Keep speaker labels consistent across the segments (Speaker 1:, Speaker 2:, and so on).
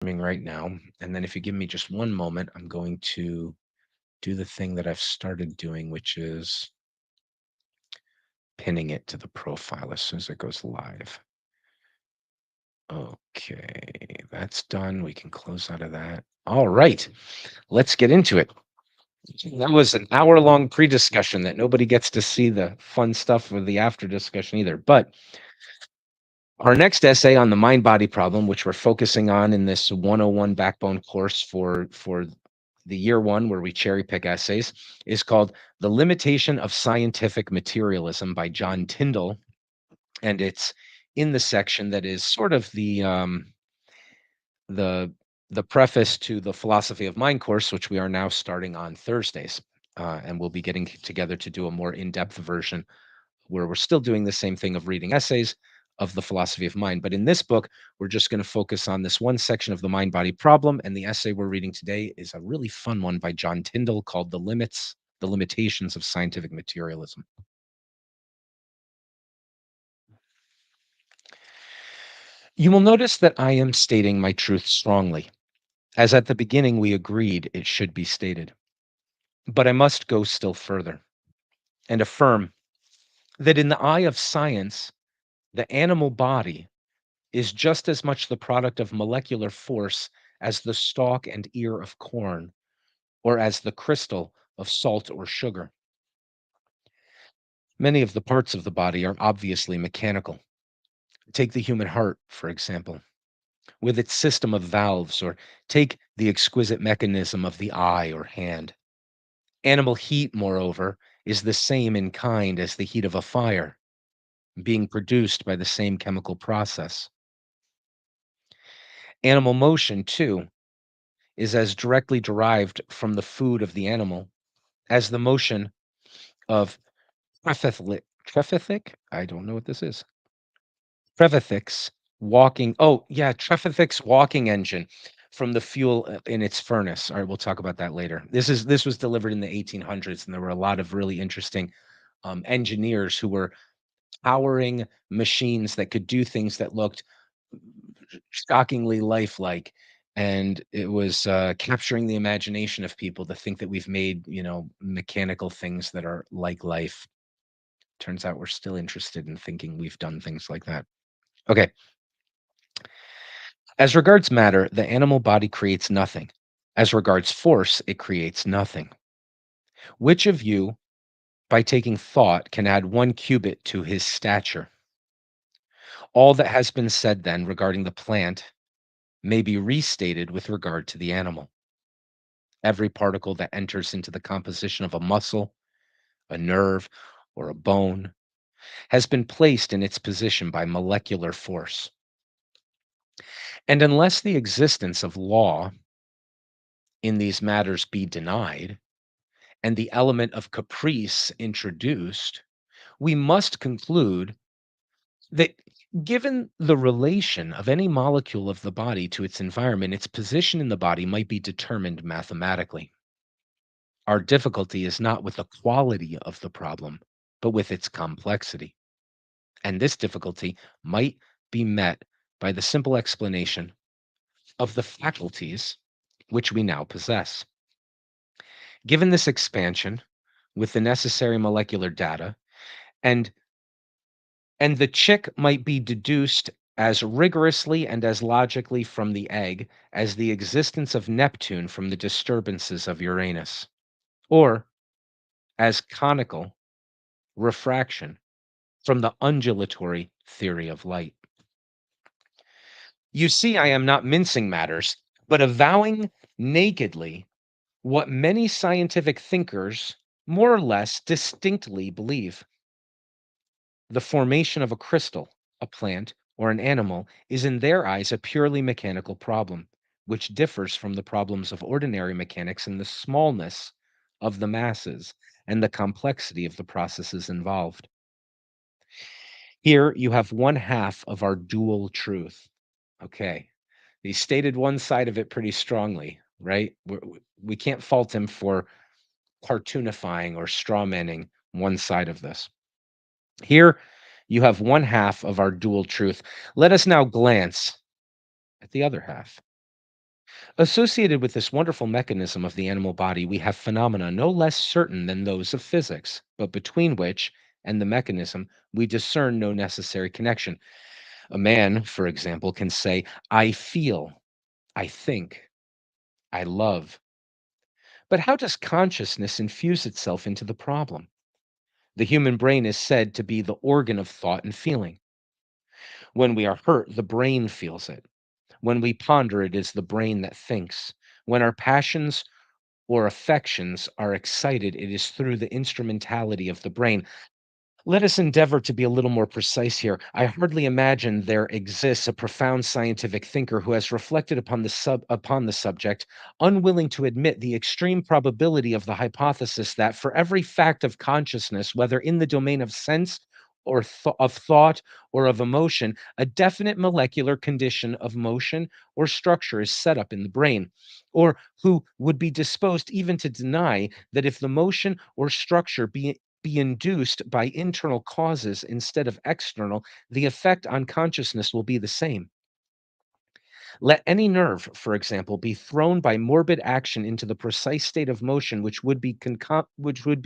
Speaker 1: Right now. And then if you give me just one moment, I'm going to do the thing that I've started doing, which is pinning it to the profile as soon as it goes live. Okay, that's done. We can close out of that. All right, let's get into it. That was an hour-long pre-discussion that nobody gets to see the fun stuff or the after discussion either. But our next essay on the mind-body problem, which we're focusing on in this 101 backbone course for the year one, where we cherry pick essays, is called The Limitation of Scientific Materialism by John Tyndall. And it's in the section that is sort of the the preface to the Philosophy of Mind course, which we are now starting on Thursdays. And we'll be getting together to do a more in-depth version where we're still doing the same thing of reading essays of the philosophy of mind. But in this book, we're just going to focus on this one section of the mind body problem. And the essay we're reading today is a really fun one by John Tyndall called The Limitations of Scientific Materialism. You will notice that I am stating my truth strongly, as at the beginning we agreed it should be stated. But I must go still further and affirm that in the eye of science, the animal body is just as much the product of molecular force as the stalk and ear of corn, or as the crystal of salt or sugar. Many of the parts of the body are obviously mechanical. Take the human heart, for example, with its system of valves, or take the exquisite mechanism of the eye or hand. Animal heat, moreover, is the same in kind as the heat of a fire, being produced by the same chemical process. Animal motion, too, is as directly derived from the food of the animal as the motion of Trevithick? I don't know what this is. Trevithick's Trevithick's walking engine from the fuel in its furnace. All right, we'll talk about that later. This was delivered in the 1800s, and there were a lot of really interesting engineers who were powering machines that could do things that looked shockingly lifelike. And it was capturing the imagination of people to think that we've made, mechanical things that are like life. Turns out we're still interested in thinking we've done things like that. Okay. As regards matter, the animal body creates nothing. As regards force, it creates nothing. Which of you, by taking thought, can add 1 cubit to his stature? All that has been said then regarding the plant may be restated with regard to the animal. Every particle that enters into the composition of a muscle, a nerve, or a bone has been placed in its position by molecular force. And unless the existence of law in these matters be denied, and the element of caprice introduced, we must conclude that given the relation of any molecule of the body to its environment, its position in the body might be determined mathematically. Our difficulty is not with the quality of the problem, but with its complexity. And this difficulty might be met by the simple explanation of the faculties which we now possess. Given this expansion with the necessary molecular data, and the chick might be deduced as rigorously and as logically from the egg as the existence of Neptune from the disturbances of Uranus, or as conical refraction from the undulatory theory of light. You see, I am not mincing matters, but avowing nakedly what many scientific thinkers more or less distinctly believe. The formation of a crystal, a plant, or an animal is in their eyes a purely mechanical problem, which differs from the problems of ordinary mechanics in the smallness of the masses and the complexity of the processes involved. Here you have one half of our dual truth. Okay. He stated one side of it pretty strongly, right? We can't fault him for cartoonifying or strawmanning one side of this. Here you have one half of our dual truth. Let us now glance at the other half. Associated with this wonderful mechanism of the animal body, we have phenomena no less certain than those of physics, but between which and the mechanism we discern no necessary connection. A man, for example, can say, I feel, I think, I love. But how does consciousness infuse itself into the problem? The human brain is said to be the organ of thought and feeling. When we are hurt, the brain feels it. When we ponder, it is the brain that thinks. When our passions or affections are excited, it is through the instrumentality of the brain. Let us endeavor to be a little more precise here. I hardly imagine there exists a profound scientific thinker who has reflected upon the subject, unwilling to admit the extreme probability of the hypothesis that for every fact of consciousness, whether in the domain of sense or of thought or of emotion, a definite molecular condition of motion or structure is set up in the brain, or who would be disposed even to deny that if the motion or structure be induced by internal causes instead of external, the effect on consciousness will be the same. Let any nerve, for example, be thrown by morbid action into the precise state of motion which would be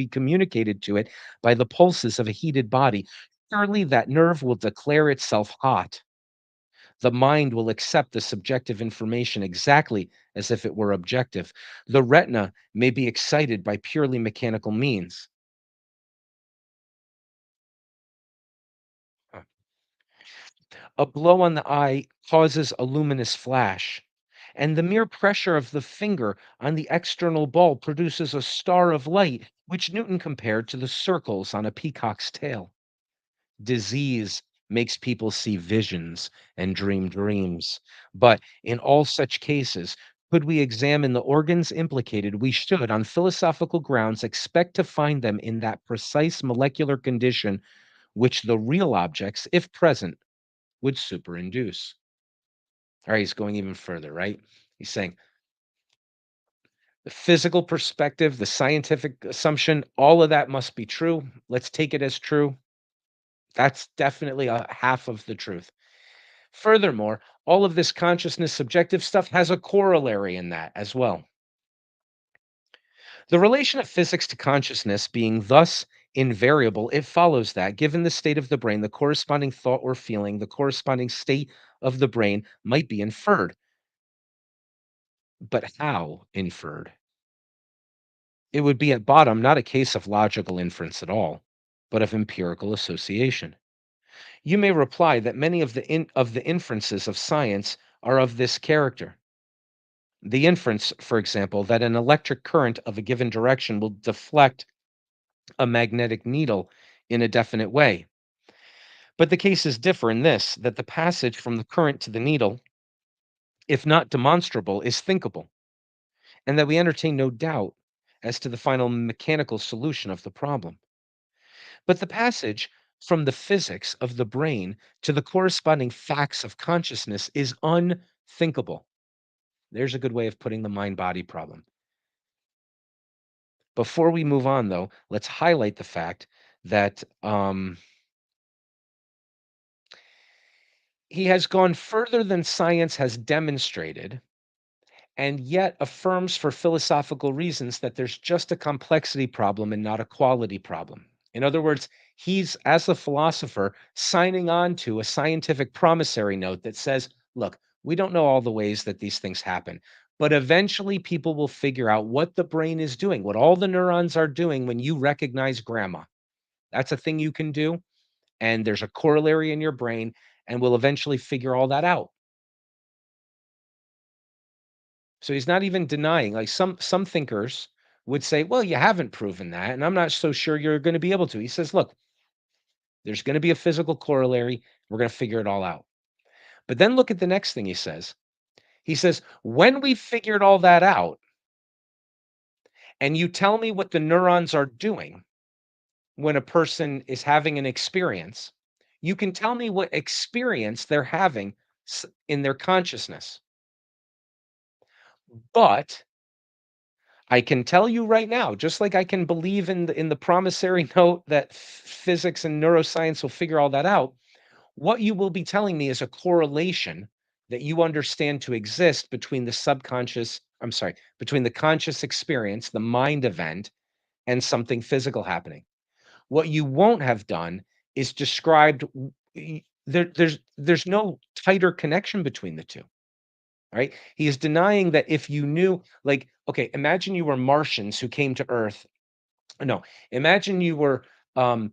Speaker 1: communicated to it by the pulses of a heated body. Surely that nerve will declare itself hot. The mind will accept the subjective information exactly as if it were objective. The retina may be excited by purely mechanical means. A blow on the eye causes a luminous flash, and the mere pressure of the finger on the external ball produces a star of light, which Newton compared to the circles on a peacock's tail. Disease makes people see visions and dream dreams. But in all such cases, could we examine the organs implicated, we should, on philosophical grounds, expect to find them in that precise molecular condition which the real objects, if present, would superinduce. All right, he's going even further, right? He's saying the physical perspective, the scientific assumption, all of that must be true. Let's take it as true. That's definitely a half of the truth. Furthermore, all of this consciousness subjective stuff has a corollary in that as well. The relation of physics to consciousness being thus invariable, it follows that given the state of the brain, the corresponding thought or feeling, the corresponding state of the brain might be inferred. But how inferred? It would be at bottom not a case of logical inference at all, but of empirical association. You may reply that many of the inferences of science are of this character. The inference, for example, that an electric current of a given direction will deflect a magnetic needle in a definite way. But the cases differ in this that the passage from the current to the needle, if not demonstrable, is thinkable, and that we entertain no doubt as to the final mechanical solution of the problem. But the passage from the physics of the brain to the corresponding facts of consciousness is unthinkable. There's a good way of putting the mind body problem. Before we move on, though, let's highlight the fact that he has gone further than science has demonstrated and yet affirms for philosophical reasons that there's just a complexity problem and not a quality problem. In other words, he's, as a philosopher, signing on to a scientific promissory note that says, look, we don't know all the ways that these things happen, but eventually people will figure out what the brain is doing, what all the neurons are doing when you recognize grandma. That's a thing you can do. And there's a corollary in your brain, and we'll eventually figure all that out. So he's not even denying, like some thinkers would say, "Well, you haven't proven that, and I'm not so sure you're gonna be able to." He says, "Look, there's gonna be a physical corollary. We're gonna figure it all out." But then look at the next thing he says. He says, "When we've figured all that out, and you tell me what the neurons are doing when a person is having an experience, you can tell me what experience they're having in their consciousness. But I can tell you right now, just like I can believe in the promissory note that physics and neuroscience will figure all that out, what you will be telling me is a correlation that you understand to exist between the conscious experience, the mind event, and something physical happening. What you won't have done is described there's no tighter connection between the two, right? He is denying that if you knew, like, okay, imagine you were Martians who came to Earth. No, imagine you were um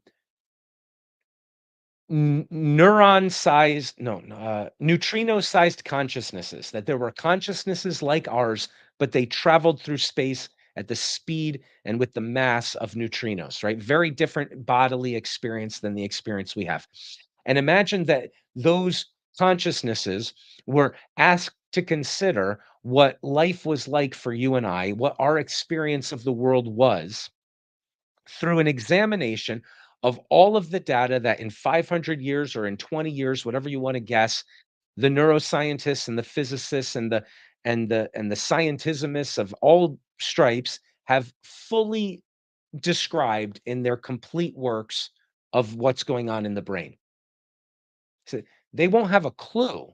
Speaker 1: neuron sized no neutrino sized consciousnesses, that there were consciousnesses like ours, but they traveled through space at the speed and with the mass of neutrinos, right? Very different bodily experience than the experience we have. And imagine that those consciousnesses were asked to consider what life was like for you and I, what our experience of the world was, through an examination of all of the data that in 500 years or in 20 years, whatever you want to guess, the neuroscientists and the physicists and the scientismists of all stripes have fully described in their complete works of what's going on in the brain. So they won't have a clue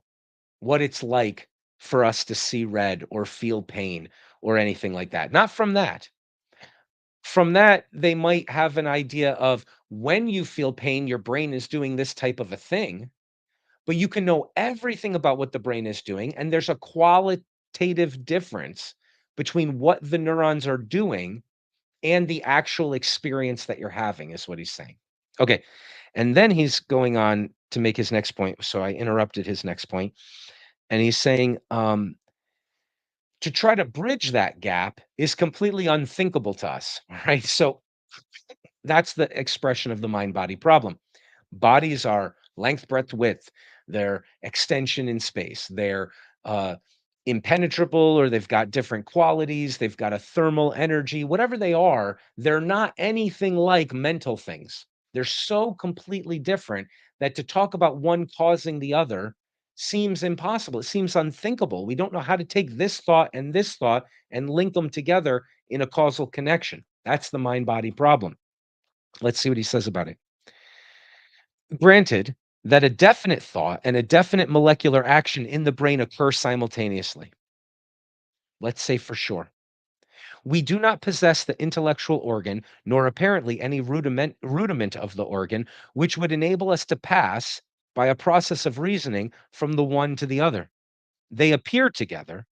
Speaker 1: what it's like for us to see red or feel pain or anything like that. Not from that. From that, they might have an idea of when you feel pain, your brain is doing this type of a thing, but you can know everything about what the brain is doing. And there's a qualitative difference between what the neurons are doing and the actual experience that you're having, is what he's saying. Okay. And then he's going on to make his next point. So I interrupted his next point, and he's saying, to try to bridge that gap is completely unthinkable to us, right? So that's the expression of the mind body problem. Bodies are length, breadth, width, they're extension in space, they're uh, impenetrable, or they've got different qualities, they've got a thermal energy, whatever they are, they're not anything like mental things. They're so completely different that to talk about one causing the other seems impossible. It seems unthinkable. We don't know how to take this thought and link them together in a causal connection. That's the mind body problem. Let's see what he says about it. Granted that a definite thought and a definite molecular action in the brain occur simultaneously. Let's say for sure. We do not possess the intellectual organ, nor apparently any rudiment of the organ, which would enable us to pass, by a process of reasoning, from the one to the other. They appear together,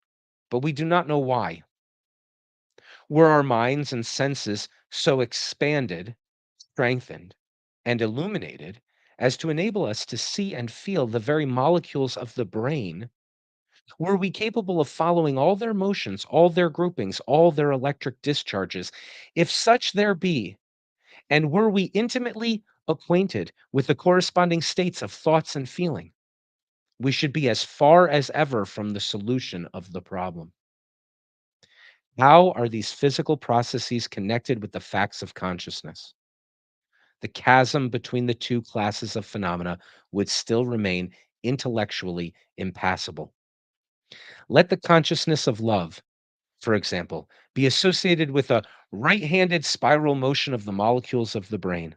Speaker 1: but we do not know why. Were our minds and senses so expanded, strengthened, and illuminated as to enable us to see and feel the very molecules of the brain, were we capable of following all their motions, all their groupings, all their electric discharges, if such there be, and were we intimately acquainted with the corresponding states of thoughts and feeling, we should be as far as ever from the solution of the problem. How are these physical processes connected with the facts of consciousness? The chasm between the two classes of phenomena would still remain intellectually impassable. Let the consciousness of love, for example, be associated with a right handed spiral motion of the molecules of the brain,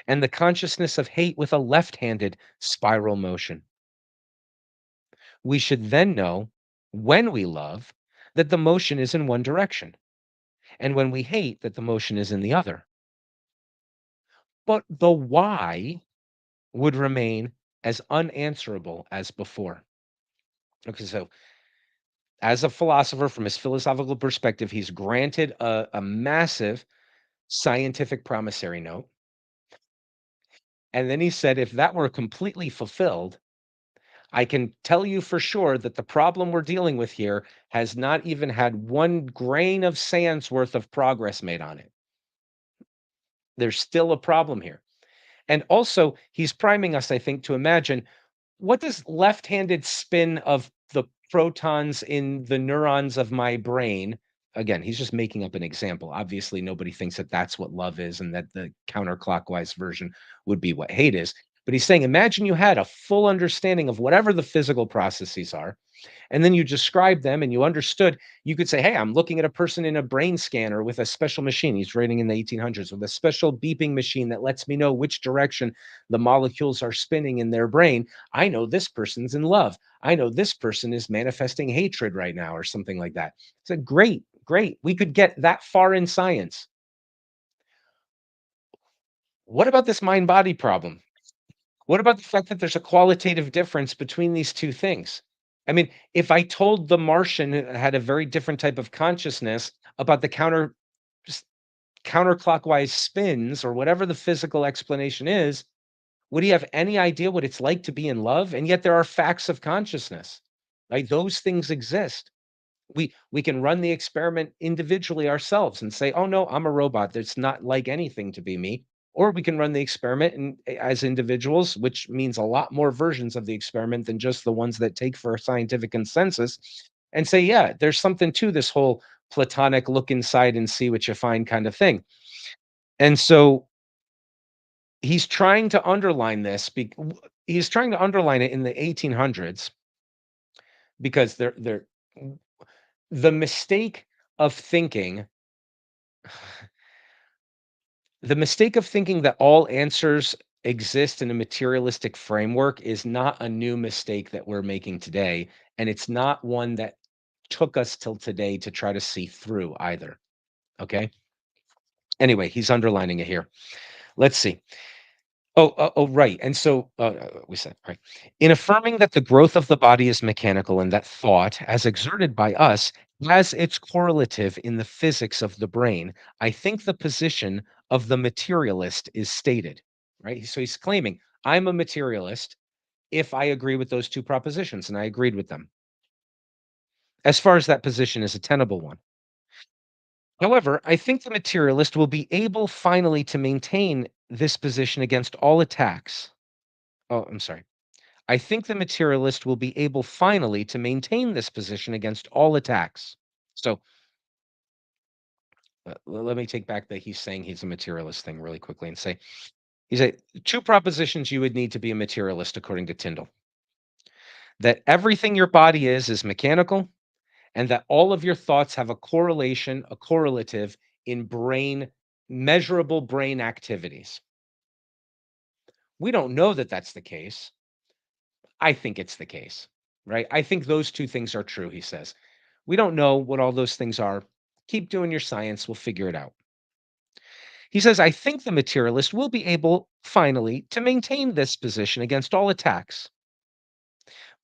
Speaker 1: and the consciousness of hate with a left handed spiral motion. We should then know, when we love, that the motion is in one direction, and when we hate, that the motion is in the other. But the why would remain as unanswerable as before. Okay, so as a philosopher, from his philosophical perspective, he's granted a massive scientific promissory note. And then he said, if that were completely fulfilled, I can tell you for sure that the problem we're dealing with here has not even had one grain of sand's worth of progress made on it. There's still a problem here. And also, he's priming us, I think, to imagine, what does left-handed spin of the protons in the neurons of my brain, again, he's just making up an example. Obviously, nobody thinks that that's what love is and that the counterclockwise version would be what hate is. But he's saying, imagine you had a full understanding of whatever the physical processes are, and then you describe them and you understood, you could say, hey, I'm looking at a person in a brain scanner with a special machine. He's writing in the 1800s with a special beeping machine that lets me know which direction the molecules are spinning in their brain. I know this person's in love. I know this person is manifesting hatred right now, or something like that. It's a great, great. We could get that far in science. What about this mind body problem? What about the fact that there's a qualitative difference between these 2 things? I mean, if I told the Martian had a very different type of consciousness about the s counterclockwise spins or whatever the physical explanation is, would he have any idea what it's like to be in love? And yet there are facts of consciousness, right? Those things exist. We can run the experiment individually ourselves and say, "Oh, no, I'm a robot. That's not like anything to be me." Or we can run the experiment and as individuals, which means a lot more versions of the experiment than just the ones that take for a scientific consensus, and say, "Yeah, there's something to this whole platonic look inside and see what you find kind of thing." And so he's trying to underline this. He's trying to underline it in the 1800s because the mistake of thinking The mistake of thinking that all answers exist in a materialistic framework is not a new mistake that we're making today, and it's not one that took us till today to try to see through either, okay? Anyway, he's underlining it here. Let's see. Right, and so, we said right. In affirming that the growth of the body is mechanical and that thought, as exerted by us, has its correlative in the physics of the brain, I think the position of the materialist is stated, right? So he's claiming, I'm a materialist if I agree with those 2 propositions, and I agreed with them, as far as that position is a tenable one. However, I think the materialist will be able finally to maintain this position against all attacks. Oh, I'm sorry. I think the materialist will be able finally to maintain this position against all attacks. So let me take back that he's saying he's a materialist thing really quickly and say he's a 2 propositions you would need to be a materialist according to Tyndall. That everything your body is mechanical, and that all of your thoughts have a correlation, a correlative in measurable brain activities. We don't know that that's the case. I think it's the case, right? I think those 2 things are true, he says. We don't know what all those things are. Keep doing your science, we'll figure it out. He says, I think the materialist will be able, finally, to maintain this position against all attacks.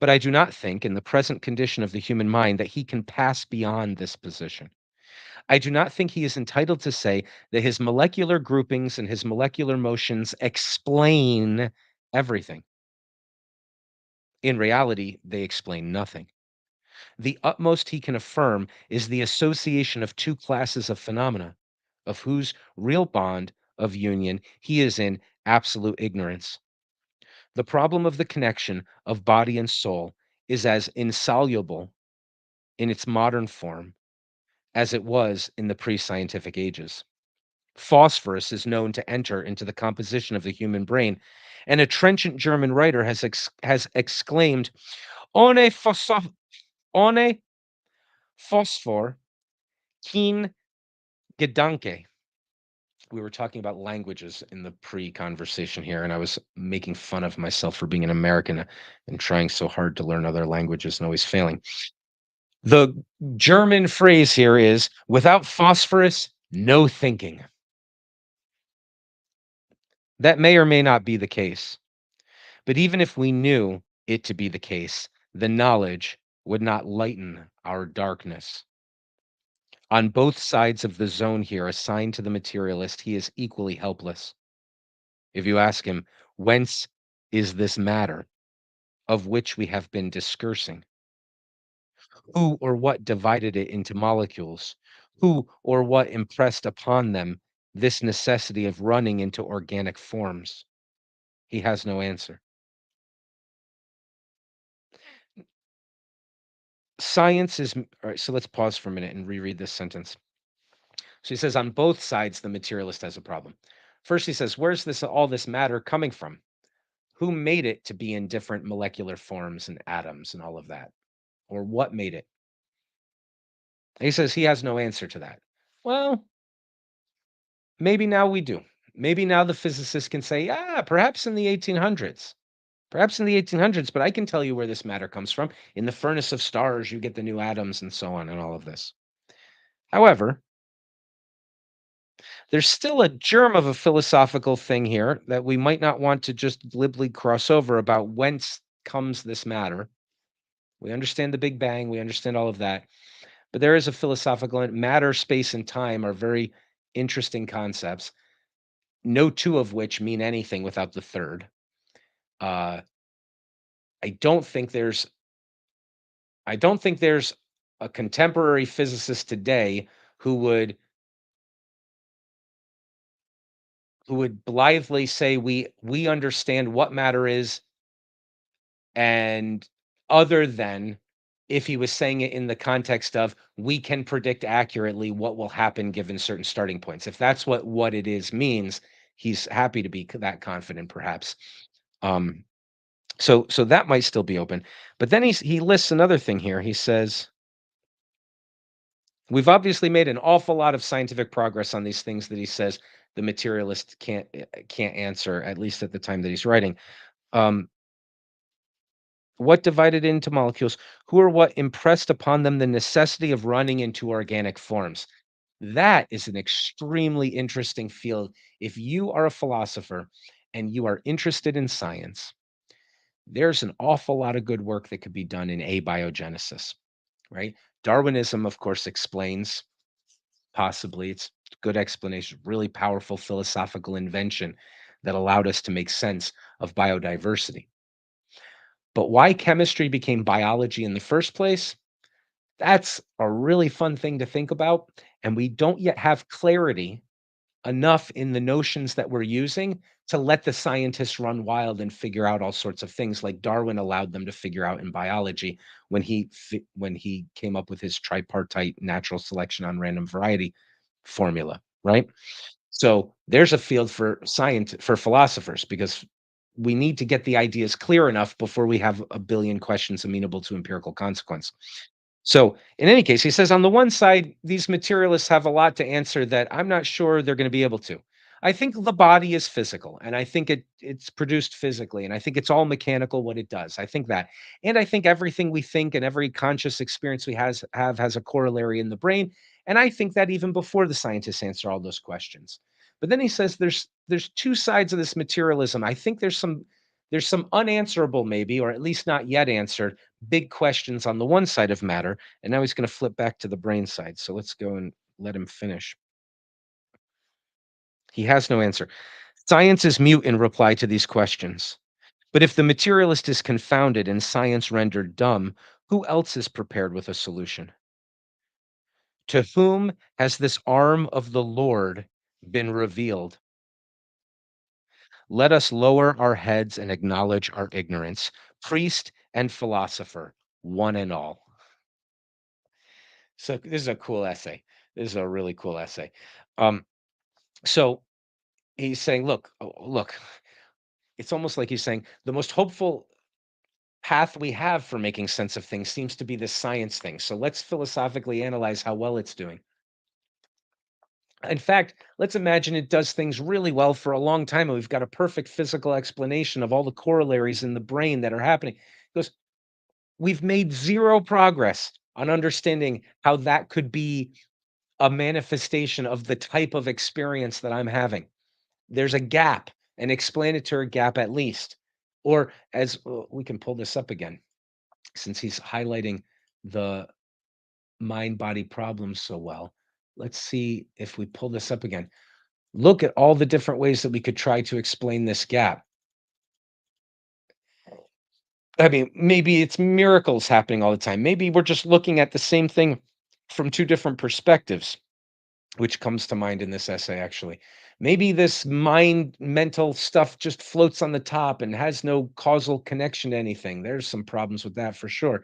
Speaker 1: But I do not think, in the present condition of the human mind, that he can pass beyond this position. I do not think he is entitled to say that his molecular groupings and his molecular motions explain everything. In reality, they explain nothing. The utmost he can affirm is the association of 2 classes of phenomena, of whose real bond of union he is in absolute ignorance. The problem of the connection of body and soul is as insoluble in its modern form as it was in the pre scientific ages. Phosphorus is known to enter into the composition of the human brain, and a trenchant German writer has exclaimed, Ohne, ohne Phosphor kein Gedanke. We were talking about languages in the pre-conversation here, and I was making fun of myself for being an American and trying so hard to learn other languages and always failing. The German phrase here is without phosphorus, no thinking. That may or may not be the case, but even if we knew it to be the case, the knowledge would not lighten our darkness. On both sides of the zone here assigned to the materialist, he is equally helpless. If you ask him, whence is this matter of which we have been discoursing? Who or what divided it into molecules? Who or what impressed upon them this necessity of running into organic forms? He has no answer. Science is, all right, so let's pause for a minute and reread this sentence. So he says, on both sides, the materialist has a problem. First, he says, where's all this matter coming from? Who made it to be in different molecular forms and atoms and all of that? Or what made it? He says he has no answer to that. Well, maybe now we do. Maybe now the physicists can say, "Yeah, perhaps in the 1800s. Perhaps in the 1800s, but I can tell you where this matter comes from. In the furnace of stars, you get the new atoms and so on and all of this." However, there's still a germ of a philosophical thing here that we might not want to just glibly cross over about whence comes this matter. We understand the Big Bang, we understand all of that, but there is a philosophical matter, space, and time are very interesting concepts. No two of which mean anything without the third. Uh, I don't think there's I don't think there's a contemporary physicist today who would blithely say we understand what matter is, and other than if he was saying it in the context of we can predict accurately what will happen given certain starting points. If that's what it is means, he's happy to be that confident perhaps. Um so that might still be open. But then he lists another thing here. He says, "We've obviously made an awful lot of scientific progress on these things that he says the materialist can't answer, at least at the time that he's writing. Um, what divided into molecules? Who or what impressed upon them the necessity of running into organic forms?" That is an extremely interesting field. If you are a philosopher and you are interested in science, there's an awful lot of good work that could be done in abiogenesis, right? Darwinism, of course, explains possibly it's a good explanation, really powerful philosophical invention that allowed us to make sense of biodiversity. But why chemistry became biology in the first place? That's a really fun thing to think about. And we don't yet have clarity enough in the notions that we're using to let the scientists run wild and figure out all sorts of things like Darwin allowed them to figure out in biology when when he came up with his tripartite natural selection on random variety formula, right? So there's a field for science for philosophers because we need to get the ideas clear enough before we have a billion questions amenable to empirical consequence. So, in any case, he says on the one side, these materialists have a lot to answer that I'm not sure they're going to be able to. I think the body is physical, and I think it's produced physically, and I think it's all mechanical what it does. I think that, and I think everything we think and every conscious experience we have has a corollary in the brain, and I think that even before the scientists answer all those questions. But then he says there's two sides of this materialism. I think there's some unanswerable maybe, or at least not yet answered big questions on the one side of matter, and now he's going to flip back to the brain side. So let's go and let him finish. He has no answer. Science is mute in reply to these questions. But if the materialist is confounded and science rendered dumb, who else is prepared with a solution? To whom has this arm of the Lord been revealed? Let us lower our heads and acknowledge our ignorance, priest and philosopher, one and all. So this is a cool essay. This is a really cool essay. Um, so he's saying, look, it's almost like he's saying the most hopeful path we have for making sense of things seems to be this science thing. So let's philosophically analyze how well it's doing. In fact, let's imagine it does things really well for a long time and we've got a perfect physical explanation of all the corollaries in the brain that are happening. Because we've made zero progress on understanding how that could be a manifestation of the type of experience that I'm having. There's a gap, an explanatory gap at least. Or as we can pull this up again, since he's highlighting the mind body problems so well. Let's see if we pull this up again. Look at all the different ways that we could try to explain this gap. I mean, maybe it's miracles happening all the time. Maybe we're just looking at the same thing from two different perspectives, which comes to mind in this essay, actually. Maybe this mind mental stuff just floats on the top and has no causal connection to anything. There's some problems with that for sure.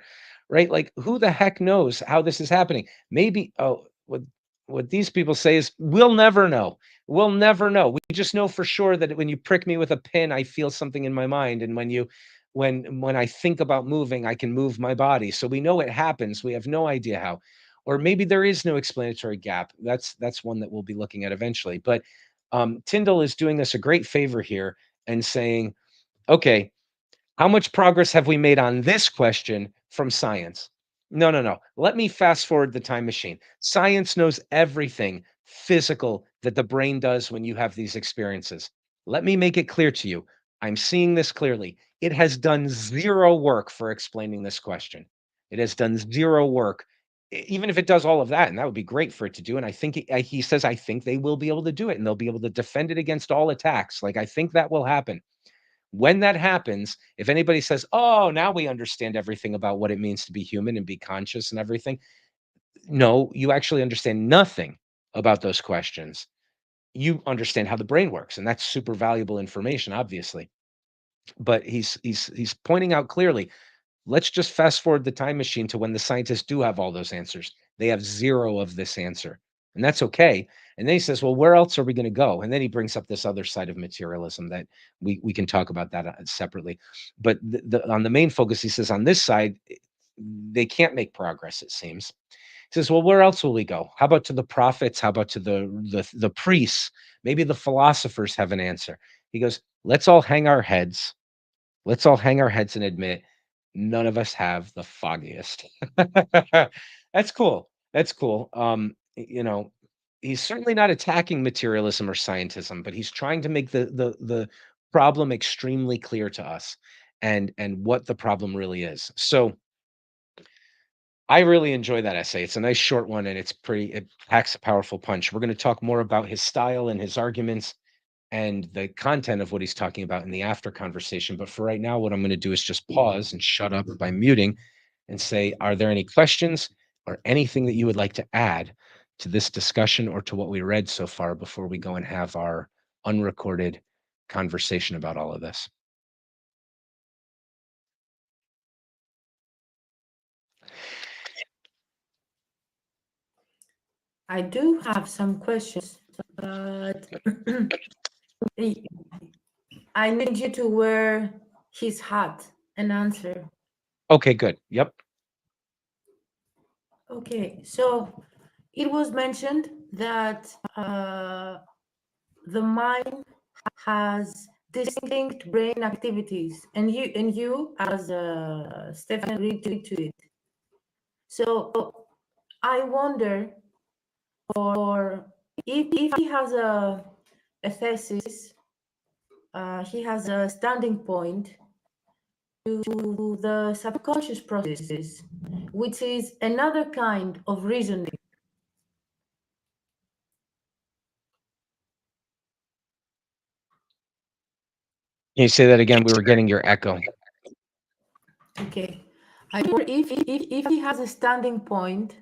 Speaker 1: Right? Like, who the heck knows how this is happening? Maybe, oh, what? What these people say is, "We'll never know. We'll never know. We just know for sure that when you prick me with a pin, I feel something in my mind, and when I think about moving, I can move my body. So we know it happens. We have no idea how." Or maybe there is no explanatory gap. That's one that we'll be looking at eventually. But Tyndall is doing us a great favor here and saying, "Okay, how much progress have we made on this question from science? No, no, no. Let me fast forward the time machine. Science knows everything physical that the brain does when you have these experiences. Let me make it clear to you. I'm seeing this clearly. It has done zero work for explaining this question. It has done zero work. Even if it does all of that, and that would be great for it to do. And I think he says, I think they will be able to do it and they'll be able to defend it against all attacks. Like, I think that will happen. When that happens, if anybody says, "Oh, now we understand everything about what it means to be human and be conscious and everything," no, you actually understand nothing about those questions. You understand how the brain works, and that's super valuable information, obviously. But he's pointing out clearly, let's just fast forward the time machine to when the scientists do have all those answers. They have zero of this answer, and that's okay. And then he says, "Well, where else are we going to go?" And then he brings up this other side of materialism that we can talk about that separately. But on the main focus, he says on this side, they can't make progress. It seems. He says, "Well, where else will we go? How about to the prophets? How about to the priests? Maybe the philosophers have an answer." He goes, "Let's all hang our heads. Let's all hang our heads and admit none of us have the foggiest." That's cool. That's cool. He's certainly not attacking materialism or scientism, but he's trying to make the problem extremely clear to us and what the problem really is. So I really enjoy that essay. It's a nice short one and it packs a powerful punch. We're going to talk more about his style and his arguments and the content of what he's talking about in the after conversation. But for right now, what I'm going to do is just pause and shut up by muting and say, are there any questions or anything that you would like to add to this discussion or to what we read so far before we go and have our unrecorded conversation about all of this?
Speaker 2: I do have some questions, but I need you to wear his hat and answer.
Speaker 1: Okay, good. Yep.
Speaker 2: Okay, so it was mentioned that the mind has distinct brain activities, and you as Stephen agreed to it. So I wonder, or if he has a thesis, he has a standing point to the subconscious processes, which is another kind of reasoning.
Speaker 1: Can you say that again? We were getting your echo.
Speaker 2: Okay. I wonder if he has a standing point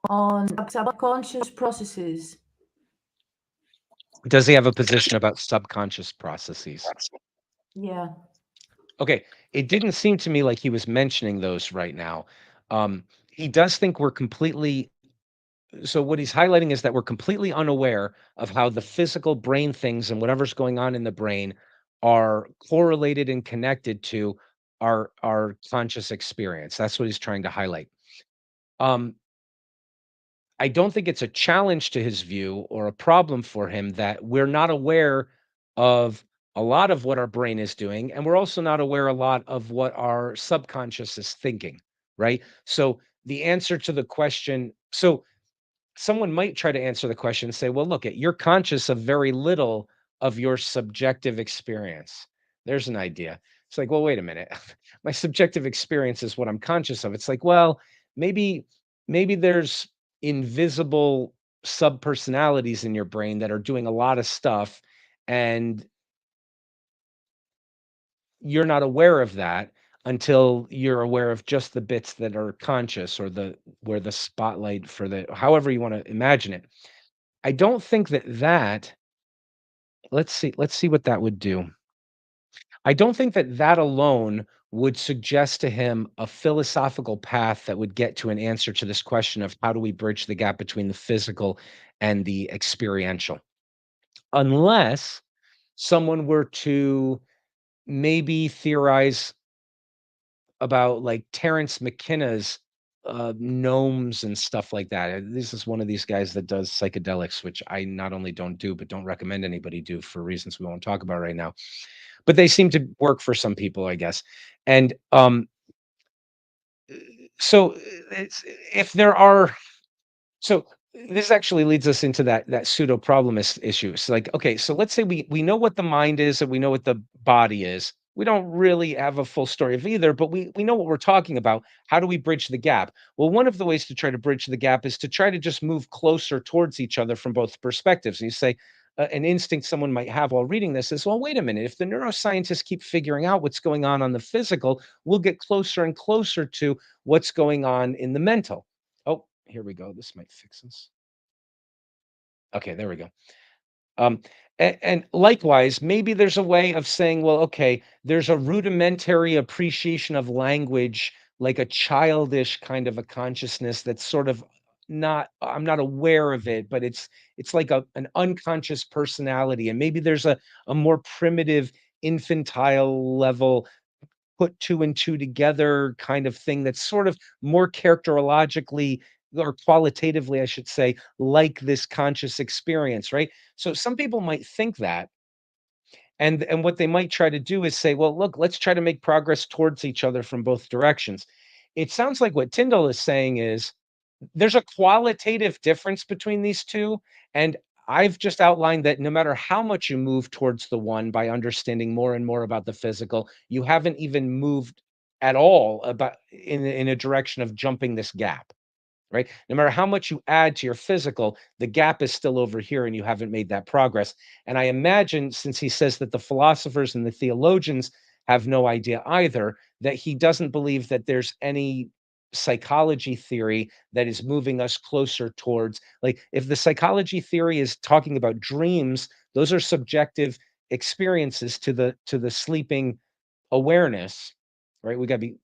Speaker 2: on subconscious processes.
Speaker 1: Does he have a position about subconscious processes?
Speaker 2: Yeah.
Speaker 1: Okay, it didn't seem to me like he was mentioning those right now. He does think we're completely so what he's highlighting is that we're completely unaware of how the physical brain things and whatever's going on in the brain are correlated and connected to our conscious experience. That's what he's trying to highlight. Um, I don't think it's a challenge to his view or a problem for him that we're not aware of a lot of what our brain is doing, and we're also not aware a lot of what our subconscious is thinking, right? So the answer to the question, so someone might try to answer the question and say, well, look, you're conscious of very little of your subjective experience. There's an idea. It's like, well, wait a minute. My subjective experience is what I'm conscious of. It's like, well, maybe, maybe there's invisible subpersonalities in your brain that are doing a lot of stuff and you're not aware of that until you're aware of just the bits that are conscious or the where the spotlight for the however you want to imagine it. I don't think that let's see what that would do. I don't think that alone would suggest to him a philosophical path that would get to an answer to this question of how do we bridge the gap between the physical and the experiential. Unless someone were to maybe theorize about, like, Terence McKenna's, gnomes and stuff like that. This is one of these guys that does psychedelics, which I not only don't do, but don't recommend anybody do for reasons we won't talk about right now. But they seem to work for some people, I guess. And, so, it's if there are so this actually leads us into that pseudo problemist issue. It's like, okay, so let's say we know what the mind is and we know what the body is. We don't really have a full story of either, but we know what we're talking about. How do we bridge the gap? Well, one of the ways to try to bridge the gap is to try to just move closer towards each other from both perspectives. And you say an instinct someone might have while reading this is, well, wait a minute. If the neuroscientists keep figuring out what's going on the physical, we'll get closer and closer to what's going on in the mental. Oh, here we go. This might fix this. Okay, there we go. Um, and likewise, maybe there's a way of saying, well, okay, there's a rudimentary appreciation of language, like a childish kind of a consciousness that's sort of not, I'm not aware of it, but it's like an unconscious personality. And maybe there's a more primitive infantile level put two and two together kind of thing that's sort of more characterologically or qualitatively, I should say, like this conscious experience, right? So some people might think that, and what they might try to do is say, well, look, let's try to make progress towards each other from both directions. It sounds like what Tyndall is saying is there's a qualitative difference between these two, and I've just outlined that no matter how much you move towards the one by understanding more and more about the physical, you haven't even moved at all about in a direction of jumping this gap, right? No matter how much you add to your physical, the gap is still over here and you haven't made that progress. And I imagine, since he says that the philosophers and the theologians have no idea either, that he doesn't believe that there's any psychology theory that is moving us closer towards, like, if the psychology theory is talking about dreams, those are subjective experiences to the sleeping awareness, right? We got to be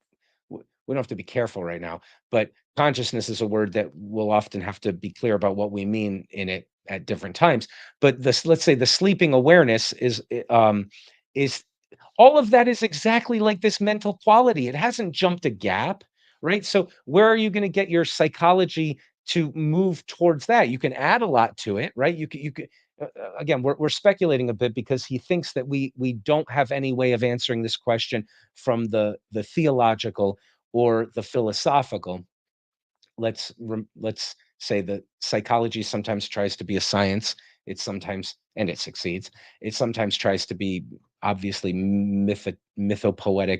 Speaker 1: we don't have to be careful right now, but consciousness is a word that we'll often have to be clear about what we mean in it at different times. But this, let's say the sleeping awareness is all of that is exactly like this mental quality. It hasn't jumped a gap, right? So where are you going to get your psychology to move towards that? You can add a lot to it, right? You can again, we're speculating a bit because he thinks that we don't have any way of answering this question from the theological or the philosophical. Let's say that psychology sometimes tries to be a science. It sometimes, and it succeeds. It sometimes tries to be obviously mythopoetic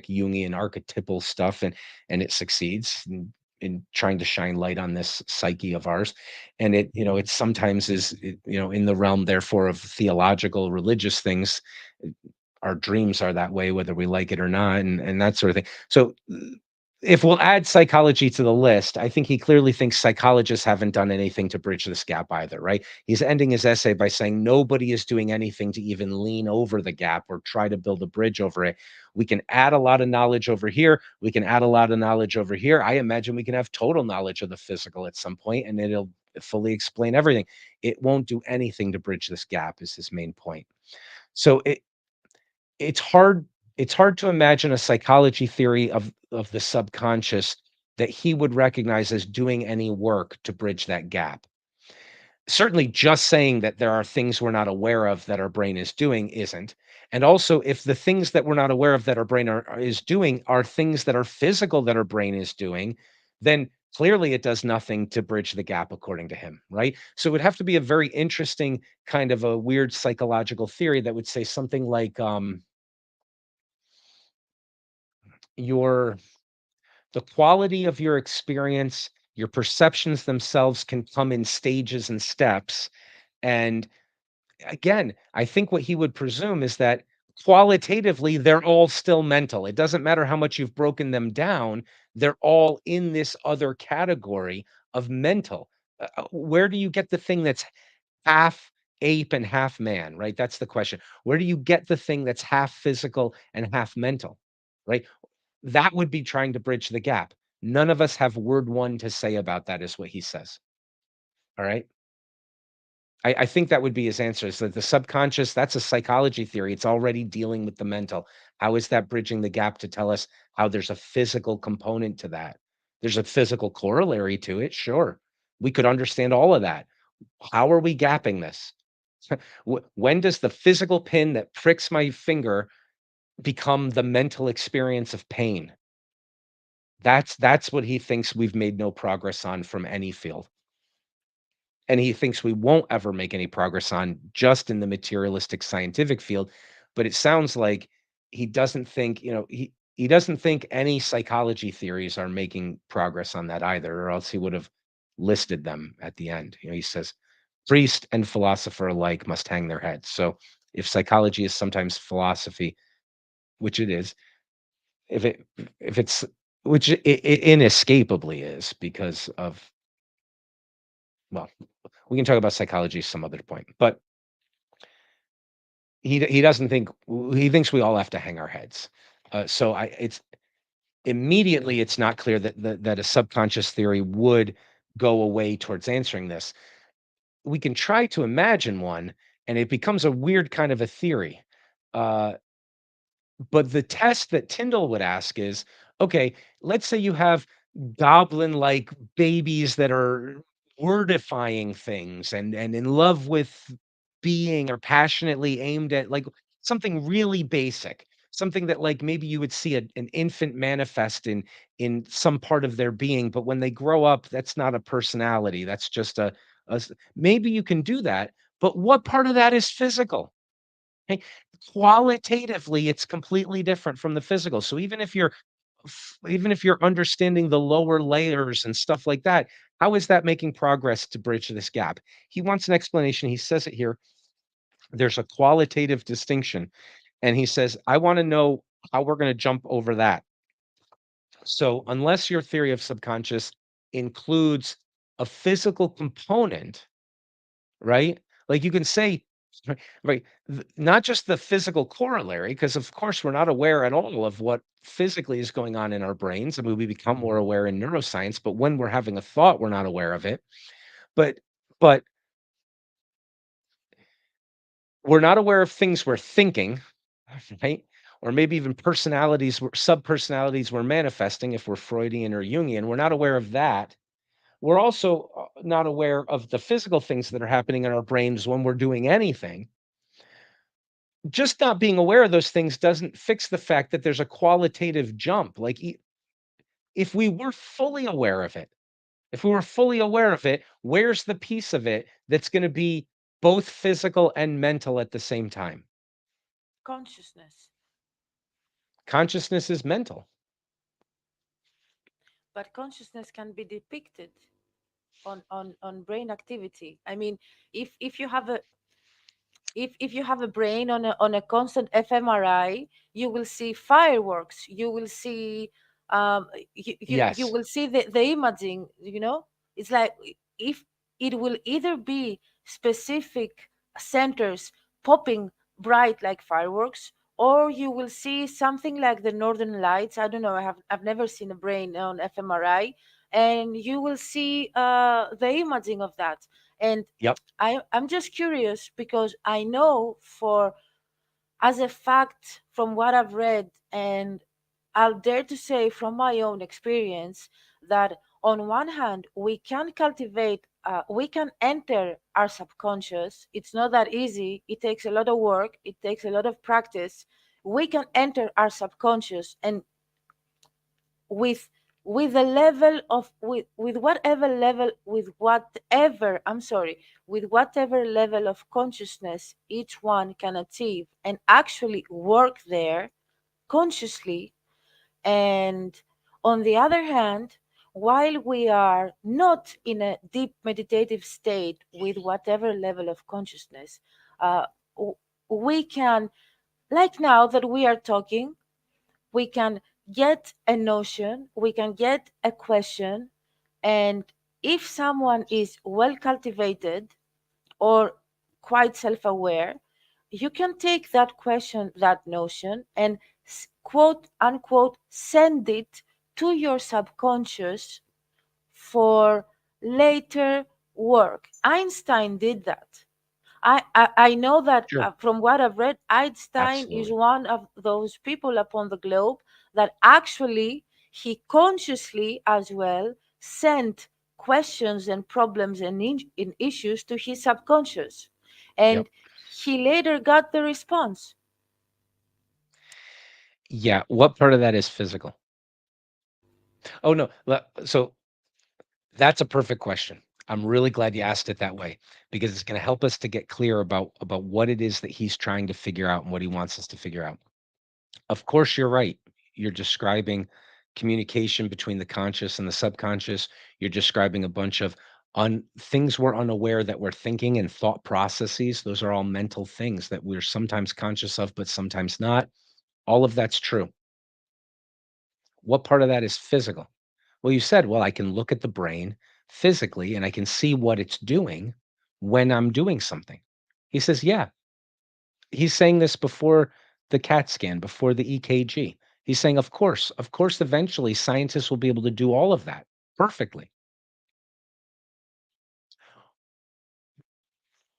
Speaker 1: Jungian archetypal stuff, and it succeeds in trying to shine light on this psyche of ours. And it, it sometimes is, in the realm therefore of theological religious things. Our dreams are that way, whether we like it or not, and that sort of thing. So if we'll add psychology to the list, I think he clearly thinks psychologists haven't done anything to bridge this gap either, right? He's ending his essay by saying nobody is doing anything to even lean over the gap or try to build a bridge over it. We can add a lot of knowledge over here. We can add a lot of knowledge over here. I imagine we can have total knowledge of the physical at some point, and it'll fully explain everything. It won't do anything to bridge this gap, is his main point. So it's hard it's hard to imagine a psychology theory of the subconscious that he would recognize as doing any work to bridge that gap. Certainly, just saying that there are things we're not aware of that our brain is doing isn't. And also, if the things that we're not aware of that our brain is doing are things that are physical that our brain is doing, then clearly it does nothing to bridge the gap, according to him, right? So it would have to be a very interesting kind of a weird psychological theory that would say something like, your the quality of your experience, your perceptions themselves can come in stages and steps. And again, I think what he would presume is that qualitatively, they're all still mental. It doesn't matter how much you've broken them down, they're all in this other category of mental. Where do you get the thing that's half ape and half man, right? That's the question. Where do you get the thing that's half physical and half mental, right? That would be trying to bridge the gap. None of us have word one to say about that, is what he says. All right. I think that would be his answer, is that the subconscious, that's a psychology theory. It's already dealing with the mental. How is that bridging the gap to tell us how there's a physical component to that? There's a physical corollary to it. Sure. We could understand all of that. How are we gapping this? When does the physical pin that pricks my finger become the mental experience of pain? That's what he thinks we've made no progress on from any field. And he thinks we won't ever make any progress on just in the materialistic scientific field. But it sounds like he doesn't think, he doesn't think any psychology theories are making progress on that either, or else he would have listed them at the end. He says priest and philosopher alike must hang their heads. So if psychology is sometimes philosophy, which it is, if it if it's which it inescapably is because of, well, we can talk about psychology some other point, but he doesn't think, he thinks we all have to hang our heads. So it's immediately, it's not clear that a subconscious theory would go away towards answering this. We can try to imagine one, and it becomes a weird kind of a theory. Uh, But the test that Tyndall would ask is, okay, let's say you have goblin-like babies that are wordifying things and in love with being, or passionately aimed at, like, something really basic, something that, like, maybe you would see an infant manifest in some part of their being, but when they grow up, that's not a personality, that's just maybe you can do that, but what part of that is physical? Hey, qualitatively, it's completely different from the physical. So even if you're understanding the lower layers and stuff like that, how is that making progress to bridge this gap? He wants an explanation. He says it here. There's a qualitative distinction. And he says, I want to know how we're going to jump over that. So unless your theory of subconscious includes a physical component, right? Like you can say, right, not just the physical corollary, because of course we're not aware at all of what physically is going on in our brains. I mean, we become more aware in neuroscience, but when we're having a thought, we're not aware of it. But but we're not aware of things we're thinking, right? Or maybe even sub-personalities we're manifesting if we're Freudian or Jungian. We're not aware of that. We're also not aware of the physical things that are happening in our brains when we're doing anything. Just not being aware of those things doesn't fix the fact that there's a qualitative jump. Like, if we were fully aware of it, if we were fully aware of it, where's the piece of it that's going to be both physical and mental at the same time?
Speaker 3: Consciousness.
Speaker 1: Consciousness is mental.
Speaker 3: But consciousness can be depicted on brain activity. I mean, if you have a if you have a brain on a constant fMRI, you will see fireworks, you will see you
Speaker 1: Yes.
Speaker 3: will see the imaging, it's like, if it will either be specific centers popping bright like fireworks, or you will see something like the northern lights. I don't know, I've never seen a brain on fMRI, and you will see the imaging of that. And
Speaker 1: Yep.
Speaker 3: I'm just curious because I know, for as a fact from what I've read, and I'll dare to say from my own experience, that on one hand we can cultivate, we can enter our subconscious. It's not that easy. It takes a lot of work. It takes a lot of practice. We can enter our subconscious, and with with the level of with whatever level with whatever I'm sorry with whatever level of consciousness each one can achieve, and actually work there consciously. And on the other hand, while we are not in a deep meditative state with whatever level of consciousness, uh, w- we can, like now that we are talking, we can get a notion, we can get a question, and if someone is well cultivated or quite self aware, you can take that question, that notion, and quote unquote send it to your subconscious for later work. Einstein did that. I know that
Speaker 1: Sure.
Speaker 3: from what I've read, Einstein is
Speaker 1: Absolutely.
Speaker 3: one of those people upon the globe that actually he consciously as well sent questions and problems and in issues to his subconscious.
Speaker 1: Yep.
Speaker 3: And he later got the response.
Speaker 1: Yeah. What part of that is physical? Oh, no. So that's a perfect question. I'm really glad you asked it that way because it's going to help us to get clear about what it is that he's trying to figure out and what he wants us to figure out. Of course, you're right. You're describing communication between the conscious and the subconscious. You're describing a bunch of things we're unaware that we're thinking and thought processes. Those are all mental things that we're sometimes conscious of, but sometimes not. All of that's true. What part of that is physical? Well, you said, well, I can look at the brain physically and I can see what it's doing when I'm doing something. He says, yeah, he's saying this before the CAT scan, before the EKG. He's saying, of course, eventually scientists will be able to do all of that perfectly.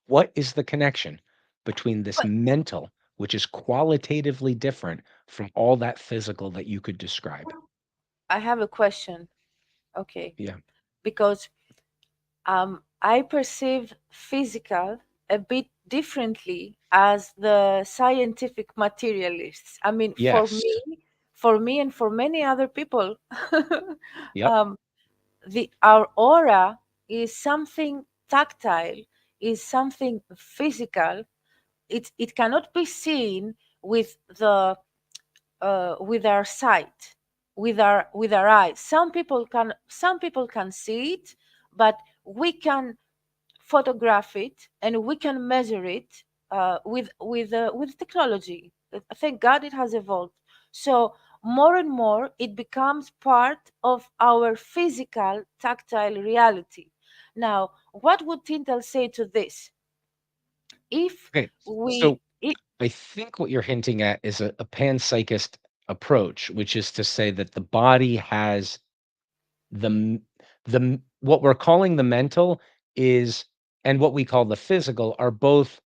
Speaker 1: What is the connection between this
Speaker 3: But
Speaker 1: mental, which is qualitatively different from all that physical that you could describe?
Speaker 3: I have a question. Okay.
Speaker 1: Yeah.
Speaker 3: Because I perceive physical a bit differently as the scientific materialists. I mean,
Speaker 1: Yes.
Speaker 3: for me, and for many other people,
Speaker 1: Yep.
Speaker 3: um, the our aura is something tactile, is something physical. It cannot be seen with the with our sight, with our eyes. Some people can see it, but we can photograph it and we can measure it with technology. Thank God it has evolved. So more and more it becomes part of our physical tactile reality. Now, what would Tyndall say to this? If
Speaker 1: Okay.
Speaker 3: we
Speaker 1: So I think what you're hinting at is a panpsychist approach, which is to say that the body has the m- what we're calling the mental is and what we call the physical are both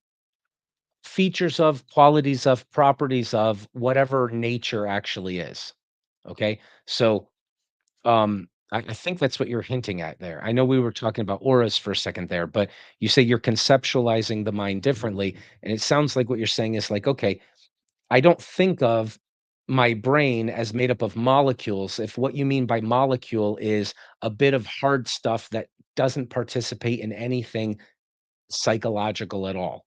Speaker 1: features of, qualities of, properties of whatever nature actually is. Okay. So I think that's what you're hinting at there. I know we were talking about auras for a second there, but you say you're conceptualizing the mind differently. And it sounds like what you're saying is like, okay, I don't think of my brain as made up of molecules if what you mean by molecule is a bit of hard stuff that doesn't participate in anything psychological at all.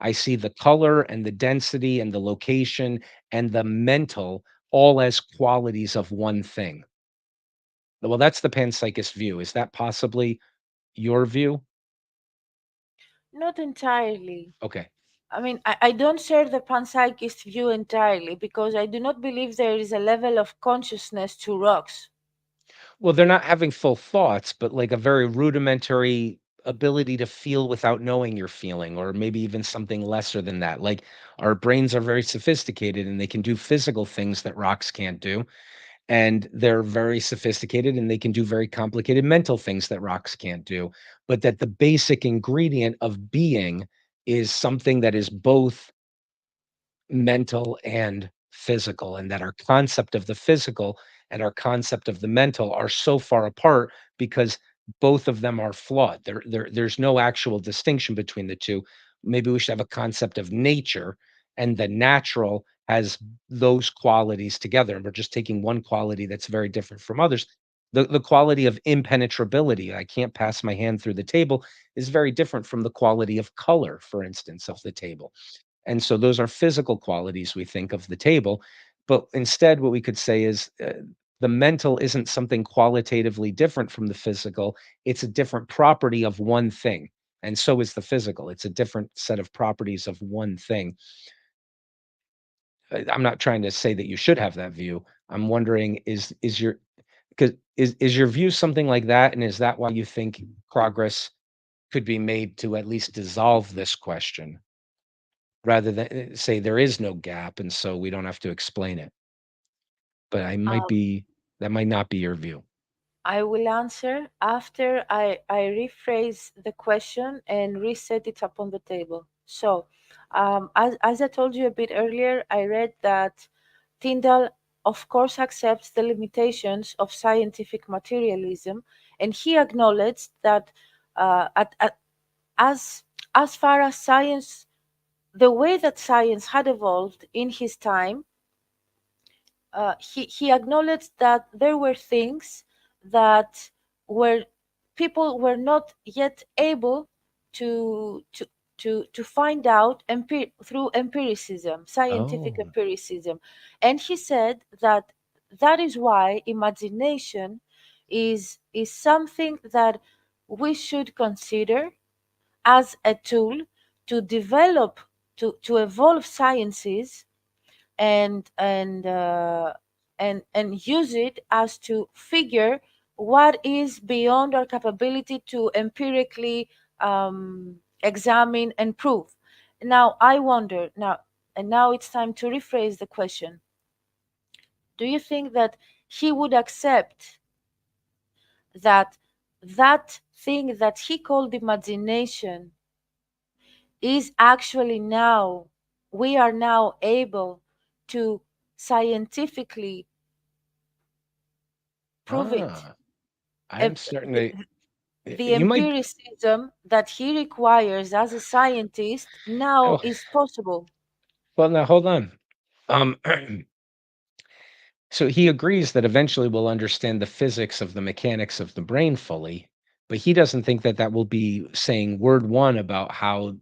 Speaker 1: I see the color and the density and the location and the mental all as qualities of one thing. Well, that's the panpsychist view. Is that possibly your view?
Speaker 3: not entirely.
Speaker 1: Okay.
Speaker 3: I mean, I don't share the panpsychist view entirely because I do not believe there is a level of consciousness to rocks.
Speaker 1: Well, they're not having full thoughts, but like a very rudimentary ability to feel without knowing you're feeling, or maybe even something lesser than that. Like our brains are very sophisticated and they can do physical things that rocks can't do. And they're very sophisticated and they can do very complicated mental things that rocks can't do. But that the basic ingredient of being is something that is both mental and physical, and that our concept of the physical and our concept of the mental are so far apart because both of them are flawed. There's no actual distinction between the two. Maybe we should have a concept of nature, and the natural has those qualities together, and we're just taking one quality that's very different from others. The quality of impenetrability, I can't pass my hand through the table, is very different from the quality of color, for instance, of the table. And so those are physical qualities we think of the table. But instead, what we could say is the mental isn't something qualitatively different from the physical, it's a different property of one thing. And so is the physical. It's a different set of properties of one thing. I'm not trying to say that you should have that view. I'm wondering is your because is your view something like that? And is that why you think progress could be made to at least dissolve this question? rather than say there is no gap, and so we don't have to explain it. But I might
Speaker 3: Um,
Speaker 1: be that might not be your view.
Speaker 3: I will answer after I rephrase the question and reset it up on the table. So, as I told you a bit earlier, I read that Tyndall, of course, accepts the limitations of scientific materialism, and he acknowledged that as as far as science, the way that science had evolved in his time, he acknowledged that there were things that were people were not yet able to to to find out through empiricism, scientific
Speaker 1: Oh.
Speaker 3: empiricism. And he said that that is why imagination is something that we should consider as a tool to develop, to evolve sciences, and and use it as to figure what is beyond our capability to empirically examine and prove. Now I wonder now, and now it's time to rephrase the question. Do you think that he would accept that that thing that he called imagination is actually now, we are now able to scientifically prove it?
Speaker 1: Ah, I'm
Speaker 3: Em-
Speaker 1: certainly
Speaker 3: the
Speaker 1: you might
Speaker 3: empiricism that he requires as a scientist now
Speaker 1: oh,
Speaker 3: is possible.
Speaker 1: well, now hold on. Um, so he agrees that eventually we'll understand the physics of the mechanics of the brain fully, but he doesn't think that that will be saying word one about how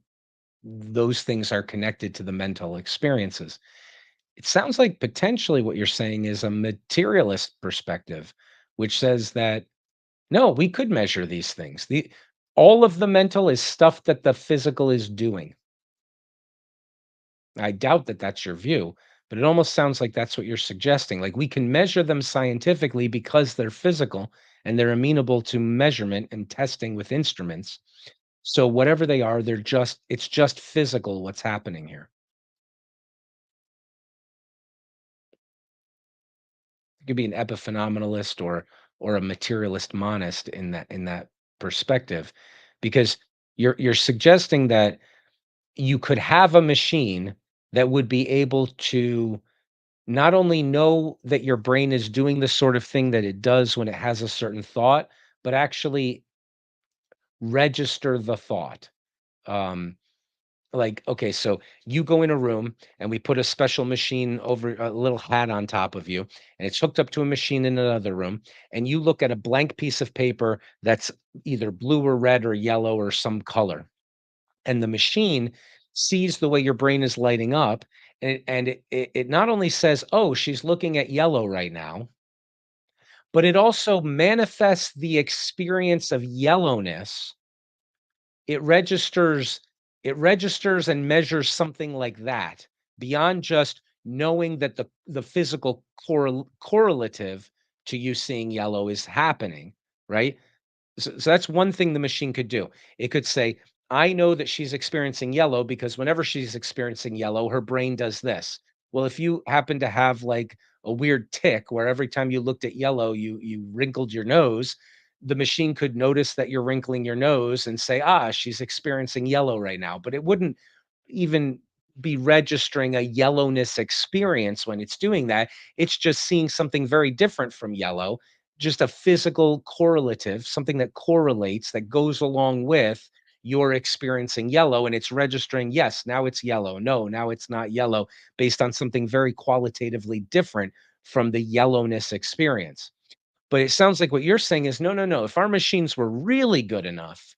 Speaker 1: those things are connected to the mental experiences. It sounds like potentially what you're saying is a materialist perspective, which says that no, we could measure these things. The all of the mental is stuff that the physical is doing. I doubt that that's your view, but it almost sounds like that's what you're suggesting. Like we can measure them scientifically because they're physical and they're amenable to measurement and testing with instruments. So whatever they are, it's just physical what's happening here. You could be an epiphenomenalist or a materialist monist in that perspective, because you're suggesting that you could have a machine that would be able to not only know that your brain is doing the sort of thing that it does when it has a certain thought, but actually register the thought. Um, like, okay, so you go in a room and we put a special machine over a little hat on top of you, and it's hooked up to a machine in another room, and you look at a blank piece of paper that's either blue or red or yellow or some color, and the machine sees the way your brain is lighting up, and it not only says, "Oh, she's looking at yellow right now," but it also manifests the experience of yellowness. It registers it registers and measures something like that, beyond just knowing that the physical correlative to you seeing yellow is happening, right? So that's one thing the machine could do. It could say, "I know that she's experiencing yellow because whenever she's experiencing yellow, her brain does this." Well, if you happen to have like a weird tick where every time you looked at yellow, you wrinkled your nose, the machine could notice that you're wrinkling your nose and say, "Ah, she's experiencing yellow right now." But it wouldn't even be registering a yellowness experience when it's doing that. It's just seeing something very different from yellow, just a physical correlative, something that correlates, that goes along with you're experiencing yellow, and it's registering, yes, now it's yellow. No, now it's not yellow, based on something very qualitatively different from the yellowness experience. But it sounds like what you're saying is no, no, no. If our machines were really good enough,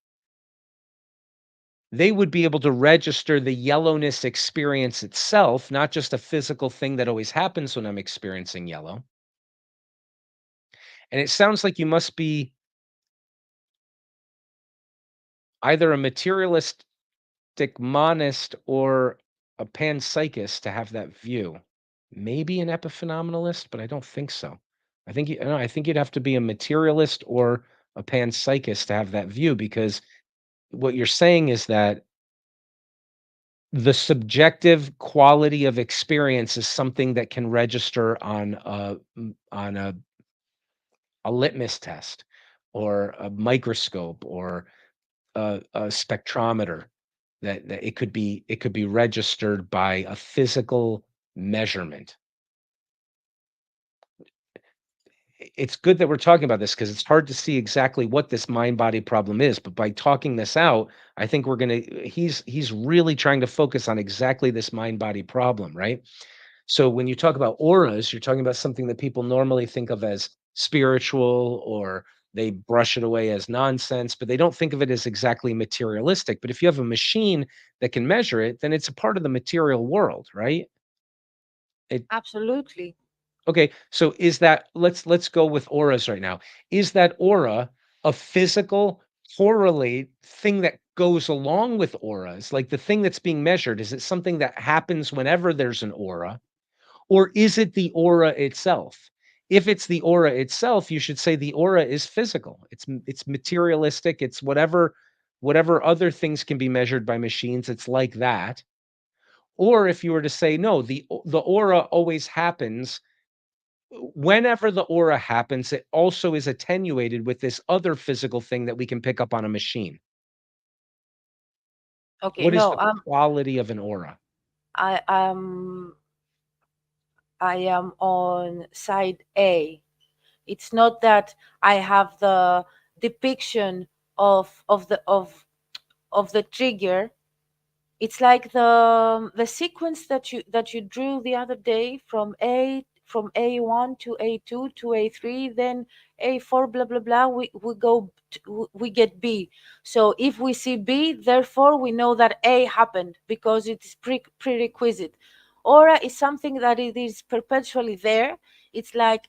Speaker 1: they would be able to register the yellowness experience itself, not just a physical thing that always happens when I'm experiencing yellow. And it sounds like you must be either a materialistic monist or a panpsychist to have that view. Maybe an epiphenomenalist, but I don't think so. No, I think you'd have to be a materialist or a panpsychist to have that view, because what you're saying is that The subjective quality of experience is something that can register on on a litmus test or a microscope or a spectrometer that it could be registered by a physical measurement. It's good that we're talking about this because it's hard to see exactly what this mind body problem is, but by talking this out, I think we're going to he's really trying to focus on exactly this mind body problem, right? So when you talk about auras, you're talking about something that people normally think of as spiritual, or they brush it away as nonsense, but they don't think of it as exactly materialistic. But if you have a machine that can measure it, then it's a part of the material world, right? It
Speaker 3: Absolutely.
Speaker 1: Okay, so is that let's go with auras right now. Is that aura a physical correlate thing that goes along with auras? Like the thing that's being measured, is it something that happens whenever there's an aura? Or is it the aura itself? If it's the aura itself, you should say the aura is physical. It's materialistic. It's whatever other things can be measured by machines. It's like that. Or if you were to say no, the aura always happens. Whenever the aura happens, it also is attenuated with this other physical thing that we can pick up on a machine.
Speaker 3: Okay,
Speaker 1: What is
Speaker 3: no,
Speaker 1: the quality of an aura?
Speaker 3: I um I am on side A. It's not that I have the depiction of the trigger. It's like the sequence that you drew the other day from A1 to A2 to A3, then A4, blah blah blah. We get B. So if we see B, therefore we know that A happened because it is prerequisite. Aura is something that it is perpetually there. It's like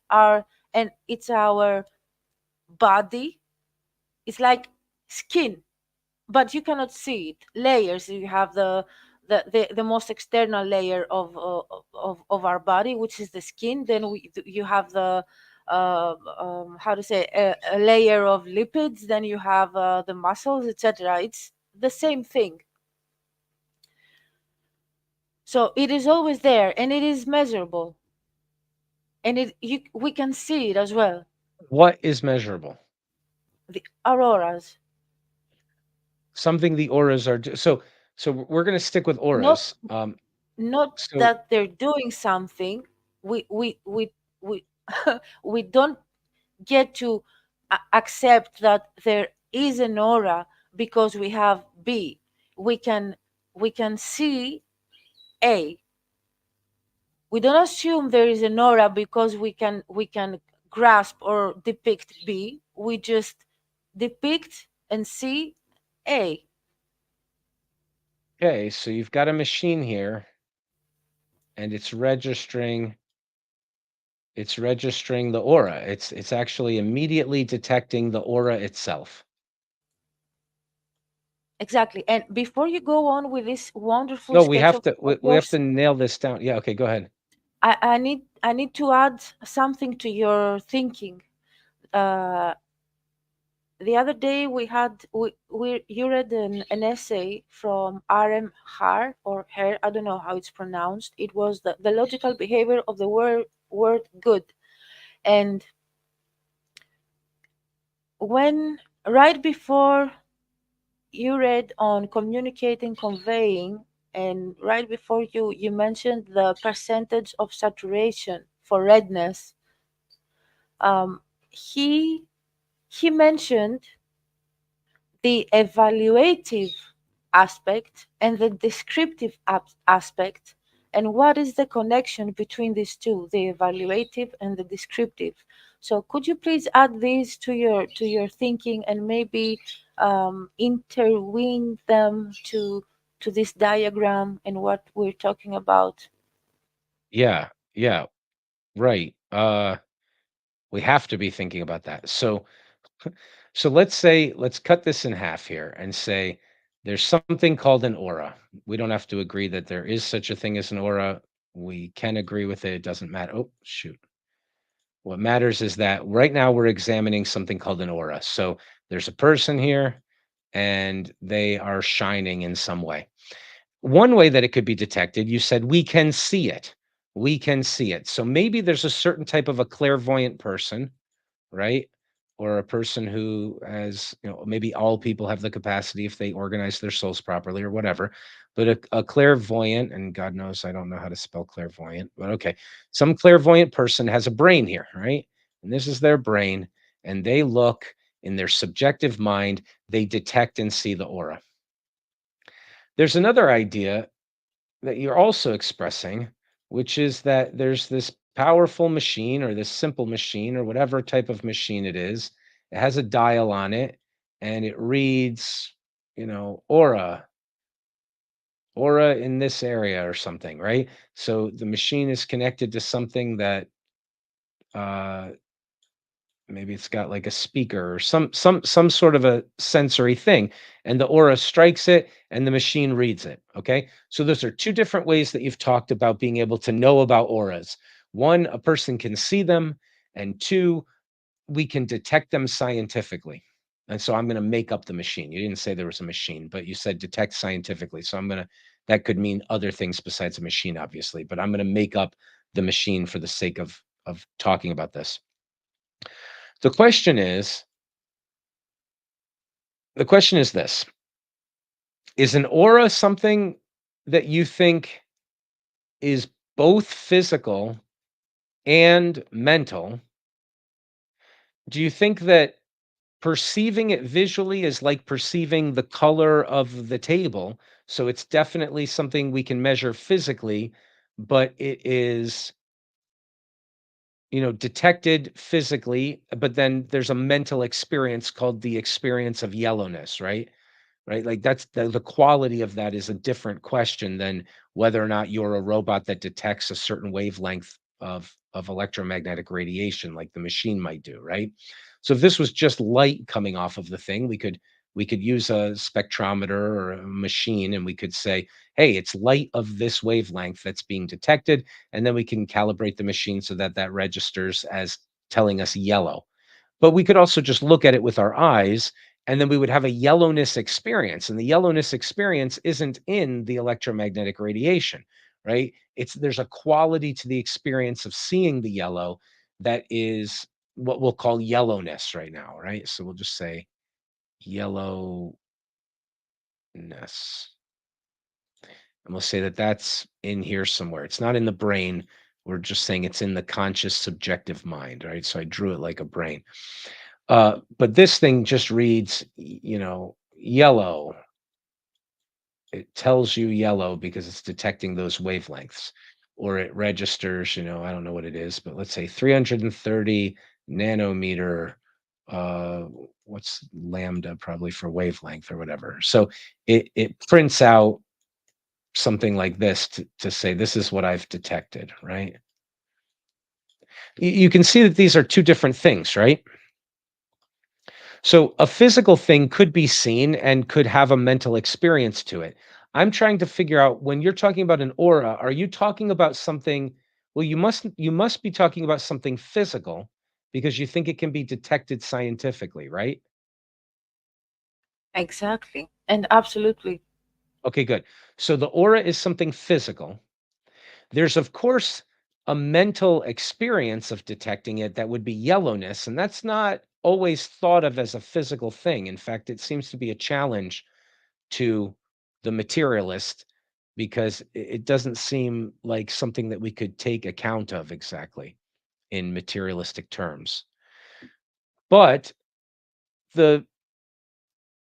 Speaker 3: it's our body. It's like skin, but you cannot see it. Layers. You have the most external layer of our body, which is the skin. Then you have the how to say a layer of lipids. Then you have the muscles, etc. It's the same thing. So it is always there, and it is measurable, and we can see it as well.
Speaker 1: What is measurable?
Speaker 3: The auroras,
Speaker 1: Something the auras are so we're gonna stick with
Speaker 3: not
Speaker 1: auras.
Speaker 3: not
Speaker 1: So
Speaker 3: that they're doing something. We we don't get to accept that there is an aura because we have B. We can see A. We don't assume there is an aura because we can grasp or depict B. We just depict and see A.
Speaker 1: okay, so you've got a machine here and it's registering the aura. It's actually immediately detecting the aura itself.
Speaker 3: Exactly. And before you go on with this wonderful
Speaker 1: No, we
Speaker 3: sketch
Speaker 1: have to
Speaker 3: of
Speaker 1: we have
Speaker 3: yours,
Speaker 1: to nail this down. Yeah, okay, go ahead.
Speaker 3: I need to add something to your thinking. Uh, the other day you read an essay from R.M. Har or Hare, I don't know how it's pronounced. It was the logical behavior of the word good. And when right before you read on communicating, conveying, and right before you mentioned the percentage of saturation for redness, um, he he mentioned the evaluative aspect and the descriptive aspect, and what is the connection between these two, the evaluative and the descriptive. So could you please add these to your thinking and maybe interweave them to this diagram and what we're talking about?
Speaker 1: Yeah, yeah, right. We have to be thinking about that. So let's cut this in half here and say there's something called an aura. We don't have to agree that there is such a thing as an aura. We can agree with it. It doesn't matter. Oh, shoot. What matters is that right now we're examining something called an aura. So there's a person here and they are shining in some way. One way that it could be detected, you said we can see it. We can see it. So maybe there's a certain type of a clairvoyant person, right? Or a person who has, maybe all people have the capacity if they organize their souls properly or whatever. But a clairvoyant, and God knows I don't know how to spell clairvoyant, but okay. Some clairvoyant person has a brain here, right? And this is their brain. And they look in their subjective mind, they detect and see the aura. There's another idea that you're also expressing, which is that there's this powerful machine or this simple machine or whatever type of machine it is. It has a dial on it and it reads, aura, aura in this area or something, right? So the machine is connected to something that uh, maybe it's got like a speaker or some sort of a sensory thing, and the aura strikes it and the machine reads it. Okay, so those are two different ways that you've talked about being able to know about auras. One, a person can see them, and two, we can detect them scientifically. And so I'm going to make up the machine. You didn't say there was a machine, but you said detect scientifically, so that could mean other things besides a machine, obviously, but I'm going to make up the machine for the sake of talking about this. The question is The question is this: is an aura something that you think is both physical and mental? Do you think that perceiving it visually is like perceiving the color of the table? So it's definitely something we can measure physically, but it is, detected physically, but then there's a mental experience called the experience of yellowness, right? Right? Like that's the quality of that is a different question than whether or not you're a robot that detects a certain wavelength of electromagnetic radiation like the machine might do, right? So if this was just light coming off of the thing, we could use a spectrometer or a machine and we could say, hey, it's light of this wavelength that's being detected, and then we can calibrate the machine so that that registers as telling us yellow. But we could also just look at it with our eyes, and then we would have a yellowness experience. And the yellowness experience isn't in the electromagnetic radiation, right? There's a quality to the experience of seeing the yellow that is what we'll call yellowness right now, right? So we'll just say yellowness. And we'll say that that's in here somewhere. It's not in the brain. We're just saying it's in the conscious subjective mind, right? So I drew it like a brain. But this thing just reads, yellow. It tells you yellow because it's detecting those wavelengths, or it registers, I don't know what it is, but let's say 330 nanometer. Uh, what's lambda probably for wavelength or whatever. So it prints out something like this to say, this is what I've detected, right? You can see that these are two different things, right? So a physical thing could be seen and could have a mental experience to it. I'm trying to figure out, when you're talking about an aura, are you talking about something? Well, you must be talking about something physical because you think it can be detected scientifically, right?
Speaker 3: Exactly. And absolutely.
Speaker 1: Okay, good. So the aura is something physical. There's, of course, a mental experience of detecting it that would be yellowness, and that's not always thought of as a physical thing. In fact, it seems to be a challenge to the materialist because it doesn't seem like something that we could take account of exactly in materialistic terms. But the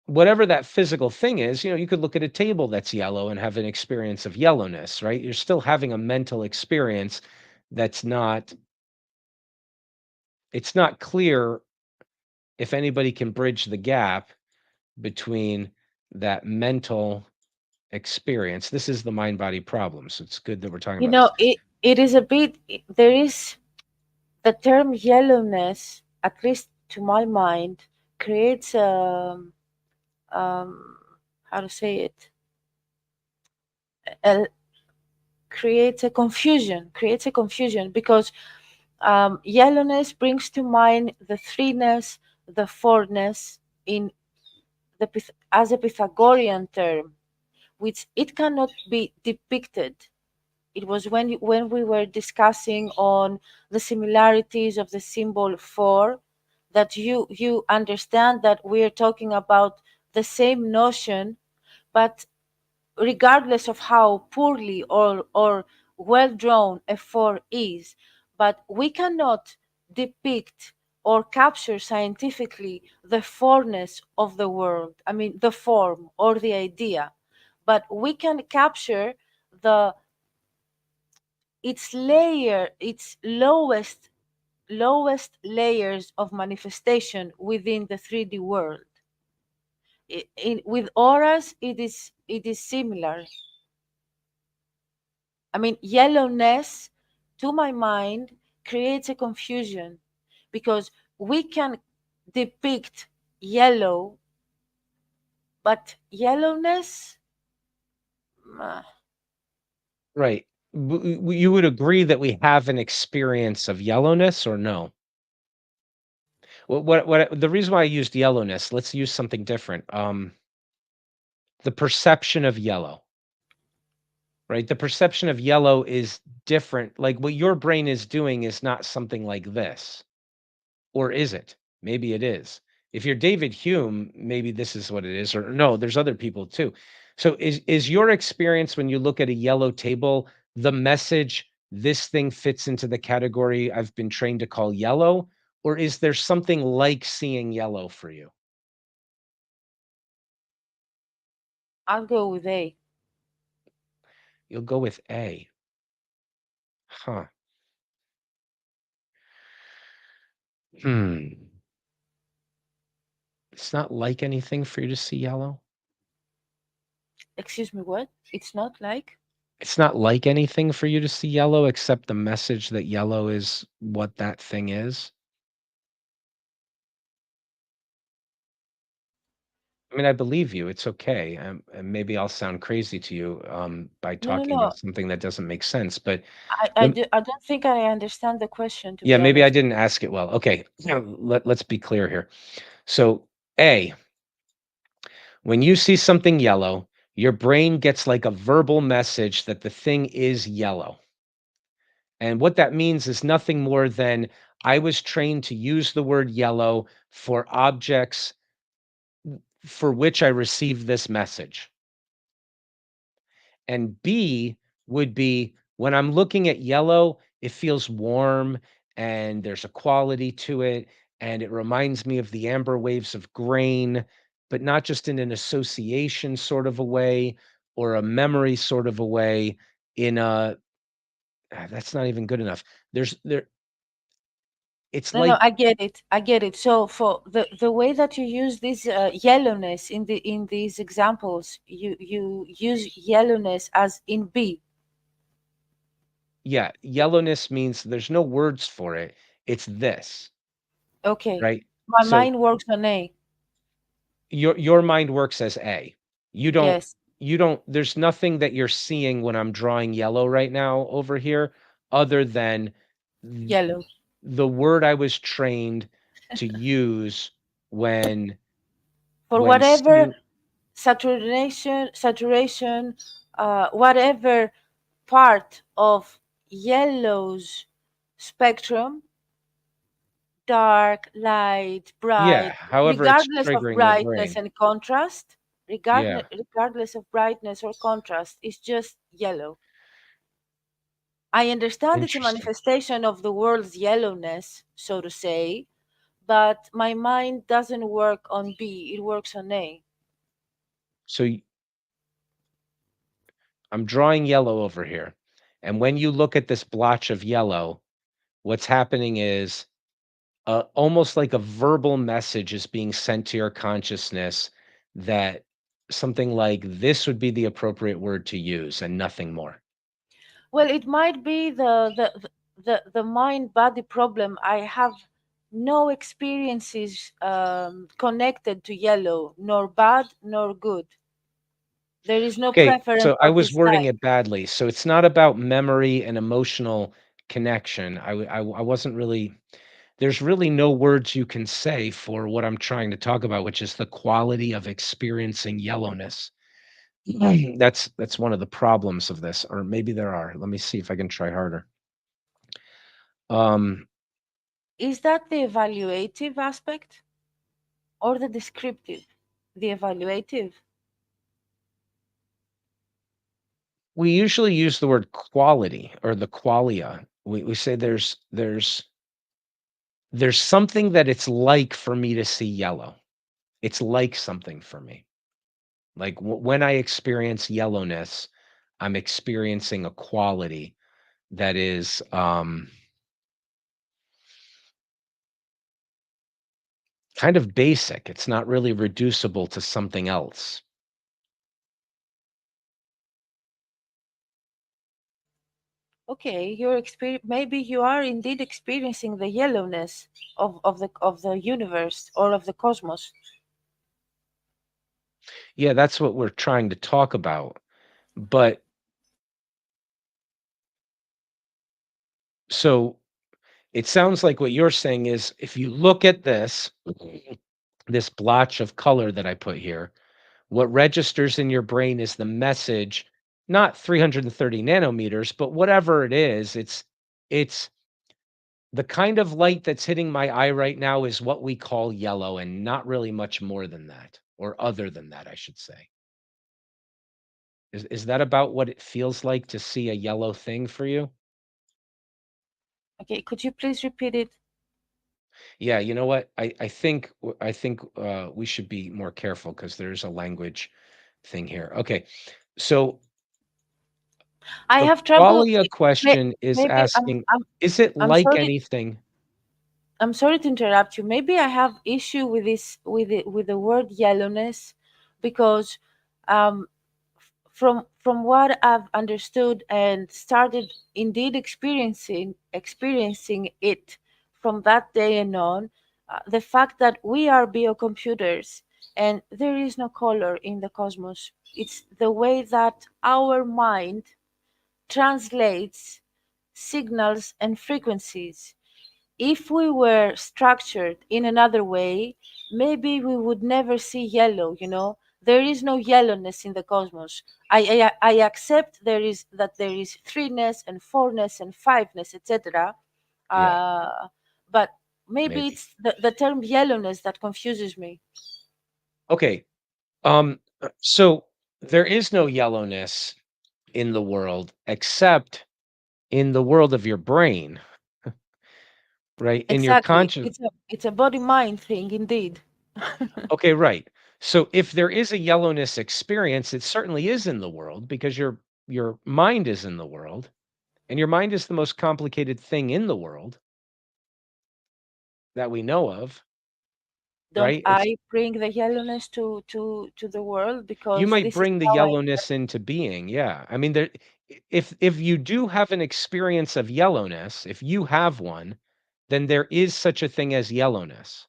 Speaker 1: whatever that physical thing is, you could look at a table that's yellow and have an experience of yellowness, right? You're still having a mental experience that's not it's not clear if anybody can bridge the gap between that mental experience. This is the mind body problem. So it's good that we're talking
Speaker 3: You
Speaker 1: about this.
Speaker 3: know, it is a bit, there is the term yellowness, at least to my mind, creates um, how to say it, uh, creates a confusion because yellowness brings to mind the threeness, the fourness in as a Pythagorean term, which it cannot be depicted. It was when we were discussing on the similarities of the symbol for, that you understand that we are talking about the same notion, but regardless of how poorly or well drawn a four is, but we cannot depict or capture scientifically the fourness of the world. I mean, the form or the idea, but we can capture the its lowest layers of manifestation within the 3D world. With auras, it is similar. I mean, yellowness, to my mind, creates a confusion because we can depict yellow, but yellowness, uh,
Speaker 1: Right. You would agree that we have an experience of yellowness or no? The reason why I used yellowness, let's use something different. The perception of yellow, right? The perception of yellow is different. Like what your brain is doing is not something like this. Or is it? Maybe it is. If you're David Hume, maybe this is what it is, or no, there's other people too. So is your experience when you look at a yellow table, the message, this thing fits into the category I've been trained to call yellow, or is there something like seeing yellow for you?
Speaker 3: I'll go with A.
Speaker 1: You'll go with A. Huh. Hmm. It's not like anything for you to see yellow?
Speaker 3: Excuse me, what? It's not like?
Speaker 1: It's not like anything for you to see yellow except the message that yellow is what that thing is? I mean, I believe you. It's okay. And maybe I'll sound crazy to you by
Speaker 3: No, no,
Speaker 1: talking
Speaker 3: no.
Speaker 1: about something that doesn't make sense. But lem-
Speaker 3: I don't think I understand the question, to
Speaker 1: yeah,
Speaker 3: be
Speaker 1: maybe I
Speaker 3: honest.
Speaker 1: didn't ask it well. Okay, let's be clear here. So, A, when you see something yellow, your brain gets like a verbal message that the thing is yellow. And what that means is nothing more than I was trained to use the word yellow for objects for which I received this message. And B would be when I'm looking at yellow, it feels warm and there's a quality to it. And it reminds me of the amber waves of grain, but not just in an association sort of a way or a memory sort of a way. In a That's not even good enough. It's
Speaker 3: No, no,
Speaker 1: like,
Speaker 3: I get it. I get it. So for the way that you use this yellowness in these examples, you use yellowness as in B.
Speaker 1: yeah, yellowness means there's no words for it. It's this,
Speaker 3: Okay.
Speaker 1: right?
Speaker 3: My
Speaker 1: So
Speaker 3: mind works on A.
Speaker 1: your mind works as A. You don't
Speaker 3: Yes,
Speaker 1: you don't there's nothing that you're seeing when I'm drawing yellow right now over here other than th-
Speaker 3: yellow.
Speaker 1: the word I was trained to use when
Speaker 3: For whatever
Speaker 1: seeing.
Speaker 3: saturation, whatever part of yellow's spectrum, dark, light,
Speaker 1: Yeah,
Speaker 3: bright,
Speaker 1: however it's
Speaker 3: regardless of
Speaker 1: triggering your
Speaker 3: brightness
Speaker 1: brain.
Speaker 3: and contrast,
Speaker 1: Yeah.
Speaker 3: regardless of brightness or contrast, it's just yellow. I understand it's a
Speaker 1: Interesting.
Speaker 3: manifestation of the world's yellowness, so to say, but my mind doesn't work on B, it works on A.
Speaker 1: So I'm drawing yellow over here. And when you look at this blotch of yellow, what's happening is almost like a verbal message is being sent to your consciousness that something like this would be the appropriate word to use and nothing more.
Speaker 3: Well, it might be the mind body problem. I have no experiences connected to yellow, nor bad nor good. There is no
Speaker 1: Okay,
Speaker 3: preference
Speaker 1: so I
Speaker 3: or
Speaker 1: was wording
Speaker 3: dislike.
Speaker 1: it badly. So it's not about memory and emotional connection. I wasn't really, there's really no words you can say for what I'm trying to talk about, which is the quality of experiencing yellowness. That's one of the problems of this, or maybe there are. Let me see if I can try harder. Um,
Speaker 3: Is that the evaluative aspect or the descriptive? The evaluative.
Speaker 1: we usually use the word quality or the qualia. We say there's something that it's like for me to see yellow. It's like something for me. Like when I experience yellowness, I'm experiencing a quality that is kind of basic. It's not really reducible to something else.
Speaker 3: Okay, maybe you are indeed experiencing the yellowness of the universe or of the cosmos.
Speaker 1: Yeah, that's what we're trying to talk about. But so it sounds like what you're saying is if you look at this blotch of color that I put here, what registers in your brain is the message, not 330 nanometers, but whatever it is, it's the kind of light that's hitting my eye right now is what we call yellow and not really much more than that, or other than that, I should say. Is that about what it feels like to see a yellow thing for you?
Speaker 3: Okay, could you please repeat it?
Speaker 1: Yeah, you know what? I think we should be more careful because there's a language thing here. Okay, so
Speaker 3: I
Speaker 1: the
Speaker 3: have trouble.
Speaker 1: qualia question is
Speaker 3: Maybe
Speaker 1: asking, is it
Speaker 3: I'm
Speaker 1: like
Speaker 3: sorry.
Speaker 1: anything?
Speaker 3: I'm sorry to interrupt you. Maybe I have issue with this with the word yellowness because um, from what I've understood and started indeed experiencing it from that day and on, the fact that we are biocomputers and there is no color in the cosmos. It's the way that our mind translates signals and frequencies. If we were structured in another way, maybe we would never see yellow, you know? There is no yellowness in the cosmos. I accept there is threeness and fourness and fiveness, etc.
Speaker 1: Yeah,
Speaker 3: But maybe
Speaker 1: maybe.
Speaker 3: it's the term yellowness that confuses me.
Speaker 1: Okay, so there is no yellowness in the world except in the world of your brain, right? In your
Speaker 3: Exactly.
Speaker 1: conscious.
Speaker 3: It's a body mind thing indeed.
Speaker 1: Okay, right. So if there is a yellowness experience, it certainly is in the world because your mind is in the world, and your mind is the most complicated thing in the world that we know of,
Speaker 3: Don't
Speaker 1: right? It's
Speaker 3: I bring the yellowness to the world
Speaker 1: you
Speaker 3: because
Speaker 1: might
Speaker 3: this is
Speaker 1: bring the
Speaker 3: how I
Speaker 1: yellowness into being. Yeah. I mean, if you do have an experience of yellowness, if you have one, then there is such a thing as yellowness.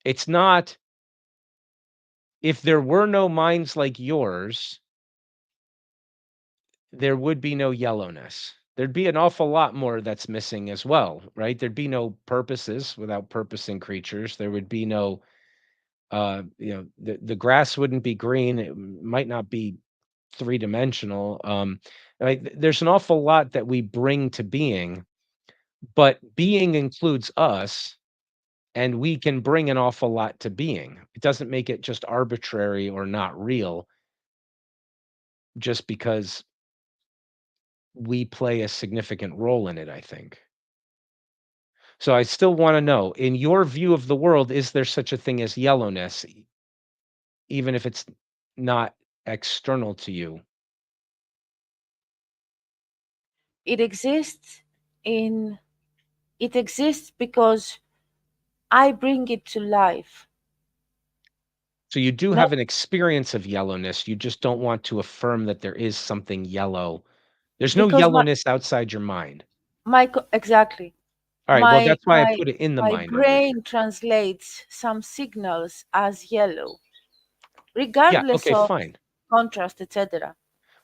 Speaker 1: It's not if there were no minds like yours, there would be no yellowness. There'd be an awful lot more that's missing as well, right? There'd be no purposes without purposing creatures. There would be no, the grass wouldn't be green. It might not be three-dimensional. Right? There's an awful lot that we bring to being, but being includes us, and we can bring an awful lot to being. It doesn't make it just arbitrary or not real just because we play a significant role in it, I think. So I still want to know, in your view of the world, is there such a thing as yellowness, even if it's not external to you?
Speaker 3: it exists in it exists because I bring it to life.
Speaker 1: So you do
Speaker 3: Not
Speaker 1: have an experience of yellowness. You just don't want to affirm that there is something yellow. There's no
Speaker 3: because
Speaker 1: yellowness outside your mind.
Speaker 3: exactly
Speaker 1: All right. Well, that's why I put it in the
Speaker 3: my
Speaker 1: mind over here.
Speaker 3: brain translates some signals as yellow,
Speaker 1: Yeah.
Speaker 3: regardless
Speaker 1: Okay.
Speaker 3: of
Speaker 1: Fine.
Speaker 3: contrast, etc.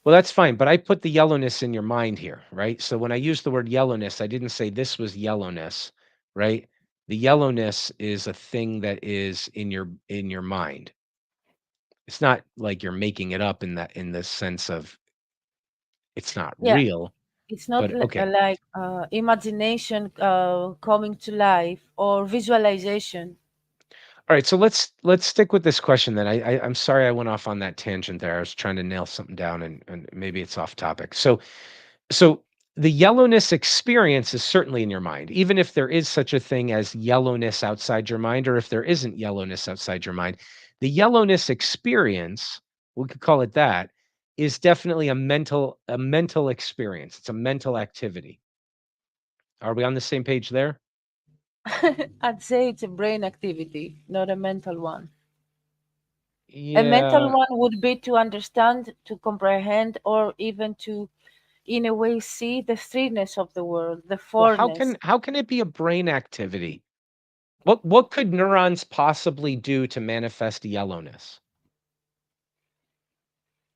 Speaker 1: Well, that's fine. But I put the yellowness in your mind here, right? So when I used the word yellowness, I didn't say this was yellowness, right? The yellowness is a thing that is in your mind. It's not like you're making it up in the sense of it's not
Speaker 3: Yeah,
Speaker 1: real,
Speaker 3: it's not
Speaker 1: but okay.
Speaker 3: like imagination coming to life or visualization.
Speaker 1: All right, so let's stick with this question then. I'm sorry I went off on that tangent there. I was trying to nail something down and maybe it's off topic. So the yellowness experience is certainly in your mind, even if there is such a thing as yellowness outside your mind, or if there isn't yellowness outside your mind. The yellowness experience, we could call it that, is definitely a mental experience. It's a mental activity. Are we on the same page there?
Speaker 3: I'd say it's a brain activity, not a mental one. A mental
Speaker 1: Yeah.
Speaker 3: one would be to understand, to comprehend, or even to, in a way, see the threeness of the world, the
Speaker 1: Well,
Speaker 3: fourness.
Speaker 1: how can it be a brain activity? What could neurons possibly do to manifest yellowness?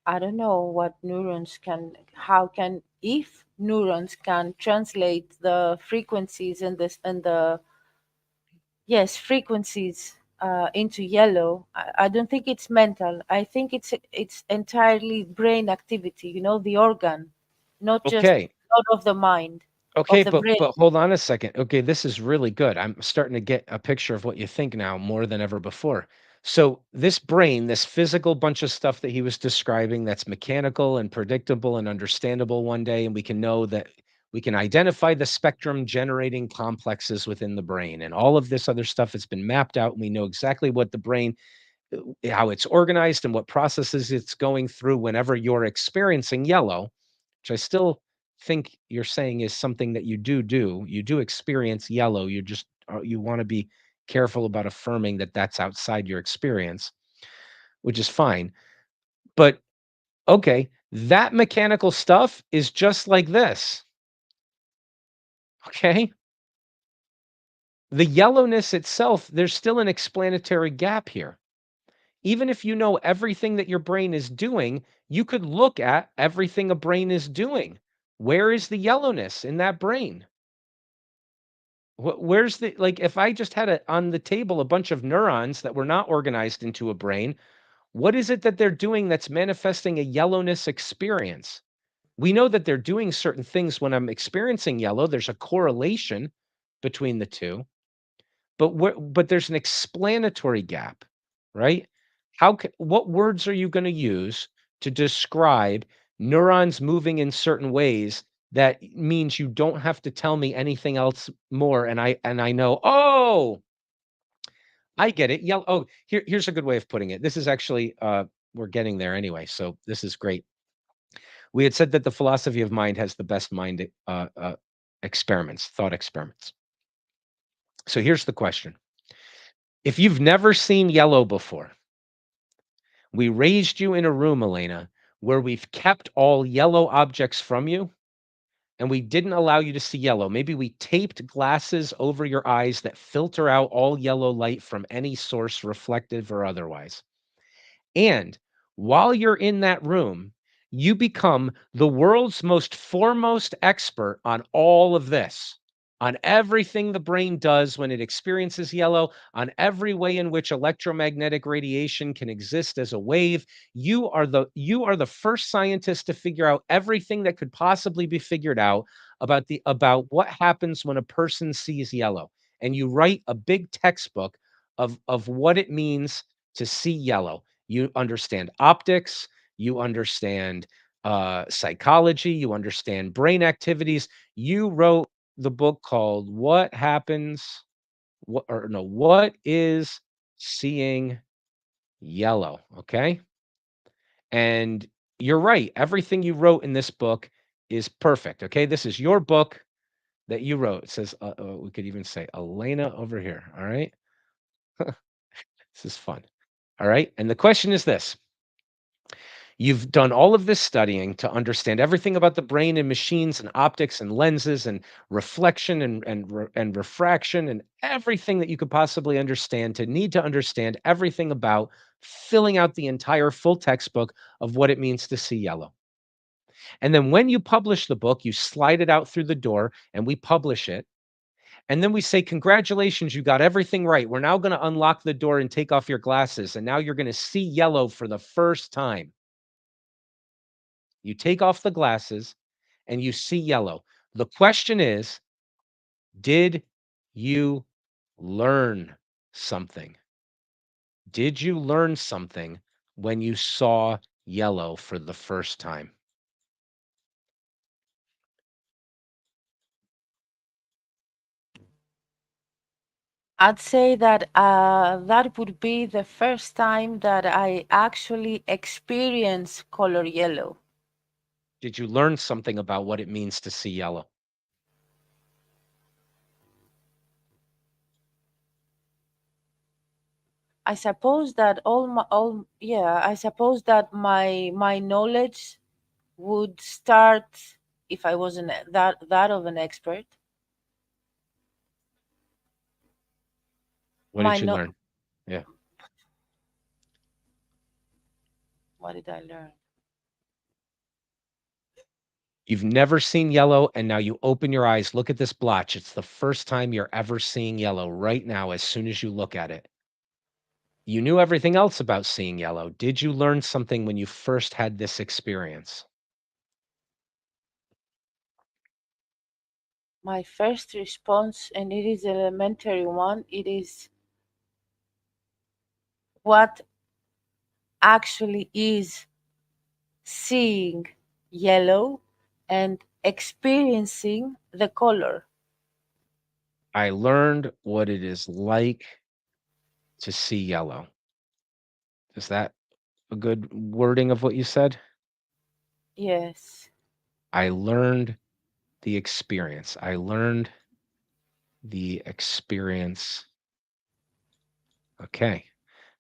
Speaker 3: I don't know what neurons can, how can, if neurons can translate the frequencies and this and the, yes, frequencies into yellow. I don't think it's mental. I think it's entirely brain activity. You know, the organ,
Speaker 1: Okay.
Speaker 3: not of the mind,
Speaker 1: Okay,
Speaker 3: of the
Speaker 1: but
Speaker 3: brain.
Speaker 1: hold on a second. Okay, this is really good. I'm starting to get a picture of what you think now more than ever before. So this brain, this physical bunch of stuff that he was describing that's mechanical and predictable and understandable one day, and we can know that we can identify the spectrum generating complexes within the brain and all of this other stuff has been mapped out and we know exactly what the brain how it's organized and what processes it's going through whenever you're experiencing yellow, which I still think you're saying is something that you do. You do experience yellow. You just you want to be careful about affirming that that's outside your experience, which is fine. But okay, that mechanical stuff is just like this. Okay? The yellowness itself, there's still an explanatory gap here. Even if you know everything that your brain is doing, you could look at everything a brain is doing. Where is the yellowness in that brain? Where's the like if I just had on the table a bunch of neurons that were not organized into a brain, what is it that they're doing that's manifesting a yellowness experience? We know that they're doing certain things when I'm experiencing yellow. There's a correlation between the two. But there's an explanatory gap, right? What words are you gonna use to describe neurons moving in certain ways that means you don't have to tell me anything else more, and I know, "Oh, I get it, here's a good way of putting it. This is actually, we're getting there anyway, so this is great. We had said that the philosophy of mind has the best mind, experiments, thought experiments. So here's the question. If you've never seen yellow before, we raised you in a room, Elena, where we've kept all yellow objects from you and we didn't allow you to see yellow. Maybe we taped glasses over your eyes that filter out all yellow light from any source, reflective or otherwise. And while you're in that room, you become the world's most foremost expert on all of this, on everything the brain does when it experiences yellow, on every way in which electromagnetic radiation can exist as a wave. You are the first scientist to figure out everything that could possibly be figured out about what happens when a person sees yellow. And you write a big textbook of what it means to see yellow. You understand optics, you understand psychology, you understand brain activities. You wrote the book called What Happens, what or no, What is Seeing Yellow? Okay. And you're right. Everything you wrote in this book is perfect. Okay. This is your book that you wrote. It says, we could even say Elena over here. All right. This is fun. All right. And the question is this. You've done all of this studying to understand everything about the brain and machines and optics and lenses and reflection and refraction and everything that you could possibly understand to need to understand everything about filling out the entire full textbook of what it means to see yellow. And then when you publish the book, you slide it out through the door and we publish it. And then we say, congratulations, you got everything right. We're now going to unlock the door and take off your glasses. And now you're going to see yellow for the first time. You take off the glasses and you see yellow. The question is, did you learn something? Did you learn something when you saw yellow for the first time?
Speaker 3: I'd say that that would be the first time that I actually experience color yellow.
Speaker 1: Did you learn something about what it means to see yellow?
Speaker 3: I suppose that I suppose that my knowledge would start if I wasn't that of an expert.
Speaker 1: What
Speaker 3: My
Speaker 1: did you
Speaker 3: no
Speaker 1: learn? Yeah.
Speaker 3: What did I learn?
Speaker 1: You've never seen yellow, and now you open your eyes, look at this blotch. It's the first time you're ever seeing yellow right now as soon as you look at it. You knew everything else about seeing yellow. Did you learn something when you first had this experience?
Speaker 3: My first response, and it is an elementary one, it is what actually is seeing yellow and experiencing the color.
Speaker 1: I learned what it is like to see yellow. Is that a good wording of what you said?
Speaker 3: Yes.
Speaker 1: I learned the experience. I learned the experience. Okay.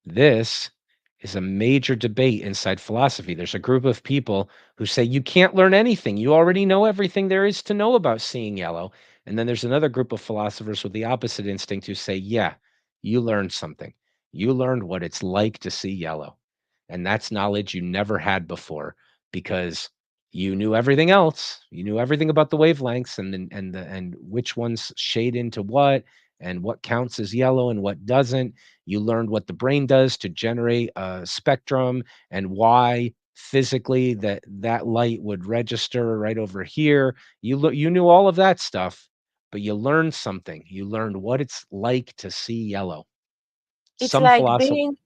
Speaker 1: This is a major debate inside philosophy. There's a group of people who say you can't learn anything. You already know everything there is to know about seeing yellow. And then there's another group of philosophers with the opposite instinct who say, yeah, you learned something. You learned what it's like to see yellow. And that's knowledge you never had before because you knew everything else. You knew everything about the wavelengths and which ones shade into what counts as yellow and what doesn't. You learned what the brain does to generate a spectrum and why physically that light would register right over here. You knew all of that stuff, but you learned something. You learned what it's like to see yellow.
Speaker 3: It's
Speaker 1: Some
Speaker 3: like
Speaker 1: philosophy.
Speaker 3: being,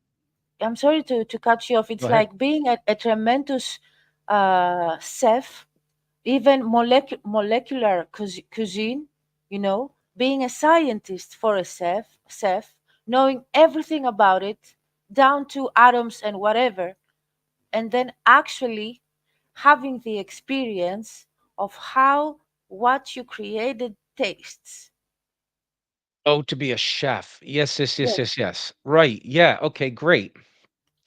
Speaker 3: I'm sorry to cut you off.
Speaker 1: Go
Speaker 3: It's
Speaker 1: ahead.
Speaker 3: like being a tremendous chef, even molecular cuisine, being a scientist for a chef, knowing everything about it, down to atoms and whatever, and then actually having the experience of how what you created tastes.
Speaker 1: Oh, to be a chef. Yes, yes, yes,
Speaker 3: Yes.
Speaker 1: yes, yes. Right. Yeah. Okay, great.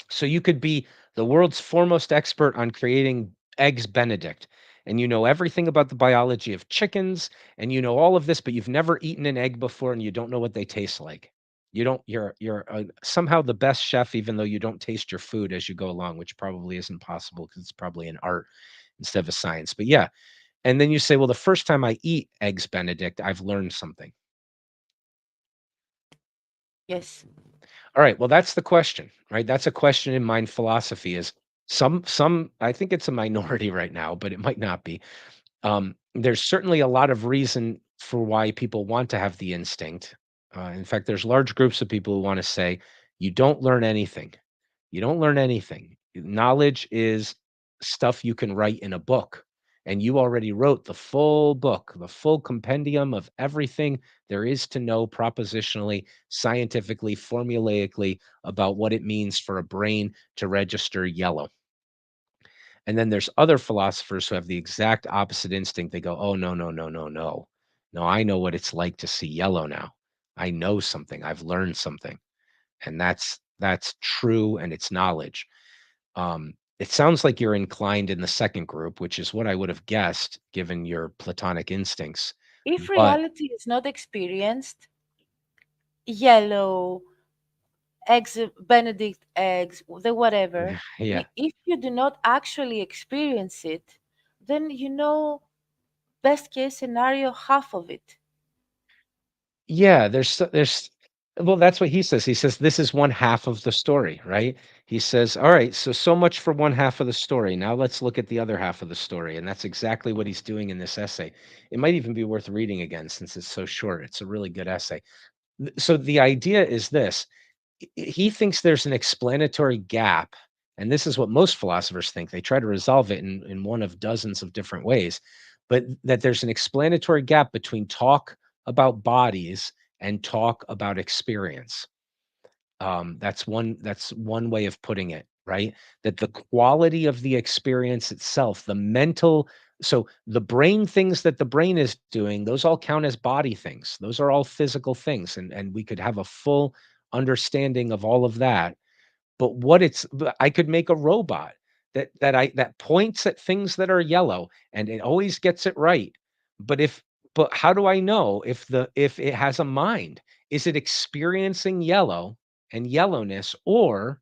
Speaker 1: So you could be the world's foremost expert on creating eggs Benedict, and you know everything about the biology of chickens, and you know all of this, but you've never eaten an egg before, and you don't know what they taste like. You don't. You're somehow the best chef, even though you don't taste your food as you go along, which probably isn't possible because it's probably an art instead of a science. But yeah, and then you say, well, the first time I eat eggs Benedict, I've learned something.
Speaker 3: Yes.
Speaker 1: All right, well, that's the question, right? That's a question in mind philosophy is some I think it's a minority right now, but it might not be. There's certainly a lot of reason for why people want to have the instinct. In fact, there's large groups of people who want to say, you don't learn anything. You don't learn anything. Knowledge is stuff you can write in a book. And you already wrote the full book, the full compendium of everything there is to know propositionally, scientifically, formulaically about what it means for a brain to register yellow. And then there's other philosophers who have the exact opposite instinct. They go, "Oh, no, no, no, no, no. No, I know what it's like to see yellow now. I know something. I've learned something." And that's true and it's knowledge. It sounds like you're inclined in the second group, which is what I would have guessed given your platonic instincts.
Speaker 3: If
Speaker 1: But
Speaker 3: reality is not experienced, yellow, eggs, Benedict eggs, the whatever,
Speaker 1: yeah,
Speaker 3: if you do not actually experience it, then best case scenario, half of it.
Speaker 1: Yeah, well, that's what he says. He says this is one half of the story, right? He says, "All right, so much for one half of the story. Now let's look at the other half of the story." And that's exactly what he's doing in this essay. It might even be worth reading again since it's so short. It's a really good essay. So the idea is this. He thinks there's an explanatory gap, and this is what most philosophers think. They try to resolve it in one of dozens of different ways, but that there's an explanatory gap between talk about bodies and talk about experience. That's one way of putting it, right? That the quality of the experience itself, the mental, so the brain things that the brain is doing, those all count as body things. Those are all physical things, and we could have a full understanding of all of that. But I could make a robot that points at things that are yellow and it always gets it right. But if but how do I know if it has a mind? Is it experiencing yellow and yellowness, or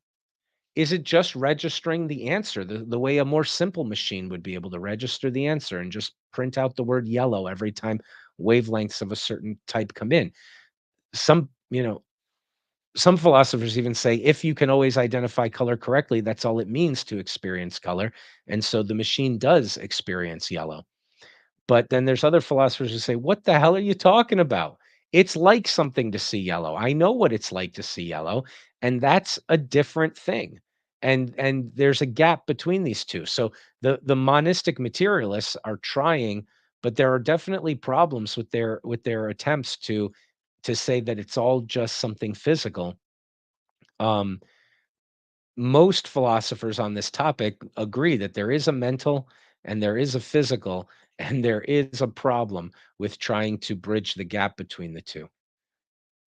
Speaker 1: is it just registering the answer the way a more simple machine would be able to register the answer and just print out the word yellow every time wavelengths of a certain type come in? Some, some philosophers even say if you can always identify color correctly, that's all it means to experience color. And so the machine does experience yellow. But then there's other philosophers who say, what the hell are you talking about? It's like something to see yellow. I know what it's like to see yellow, and that's a different thing. And there's a gap between these two. So the monistic materialists are trying, but there are definitely problems with their attempts to say that it's all just something physical. Um, Most philosophers on this topic agree that there is a mental and there is a physical, and there is a problem with trying to bridge the gap between the two.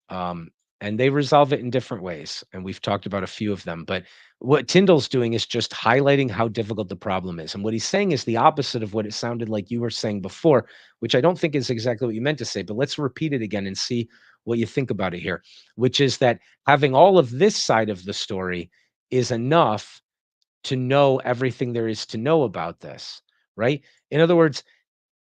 Speaker 1: Um, and they resolve it in different ways, and we've talked about a few of them. But what Tyndall's doing is just highlighting how difficult the problem is. And what he's saying is the opposite of what it sounded like you were saying before, which I don't think is exactly what you meant to say, but let's repeat it again and see what you think about it here, which is that having all of this side of the story is enough to know everything there is to know about this, right? In other words,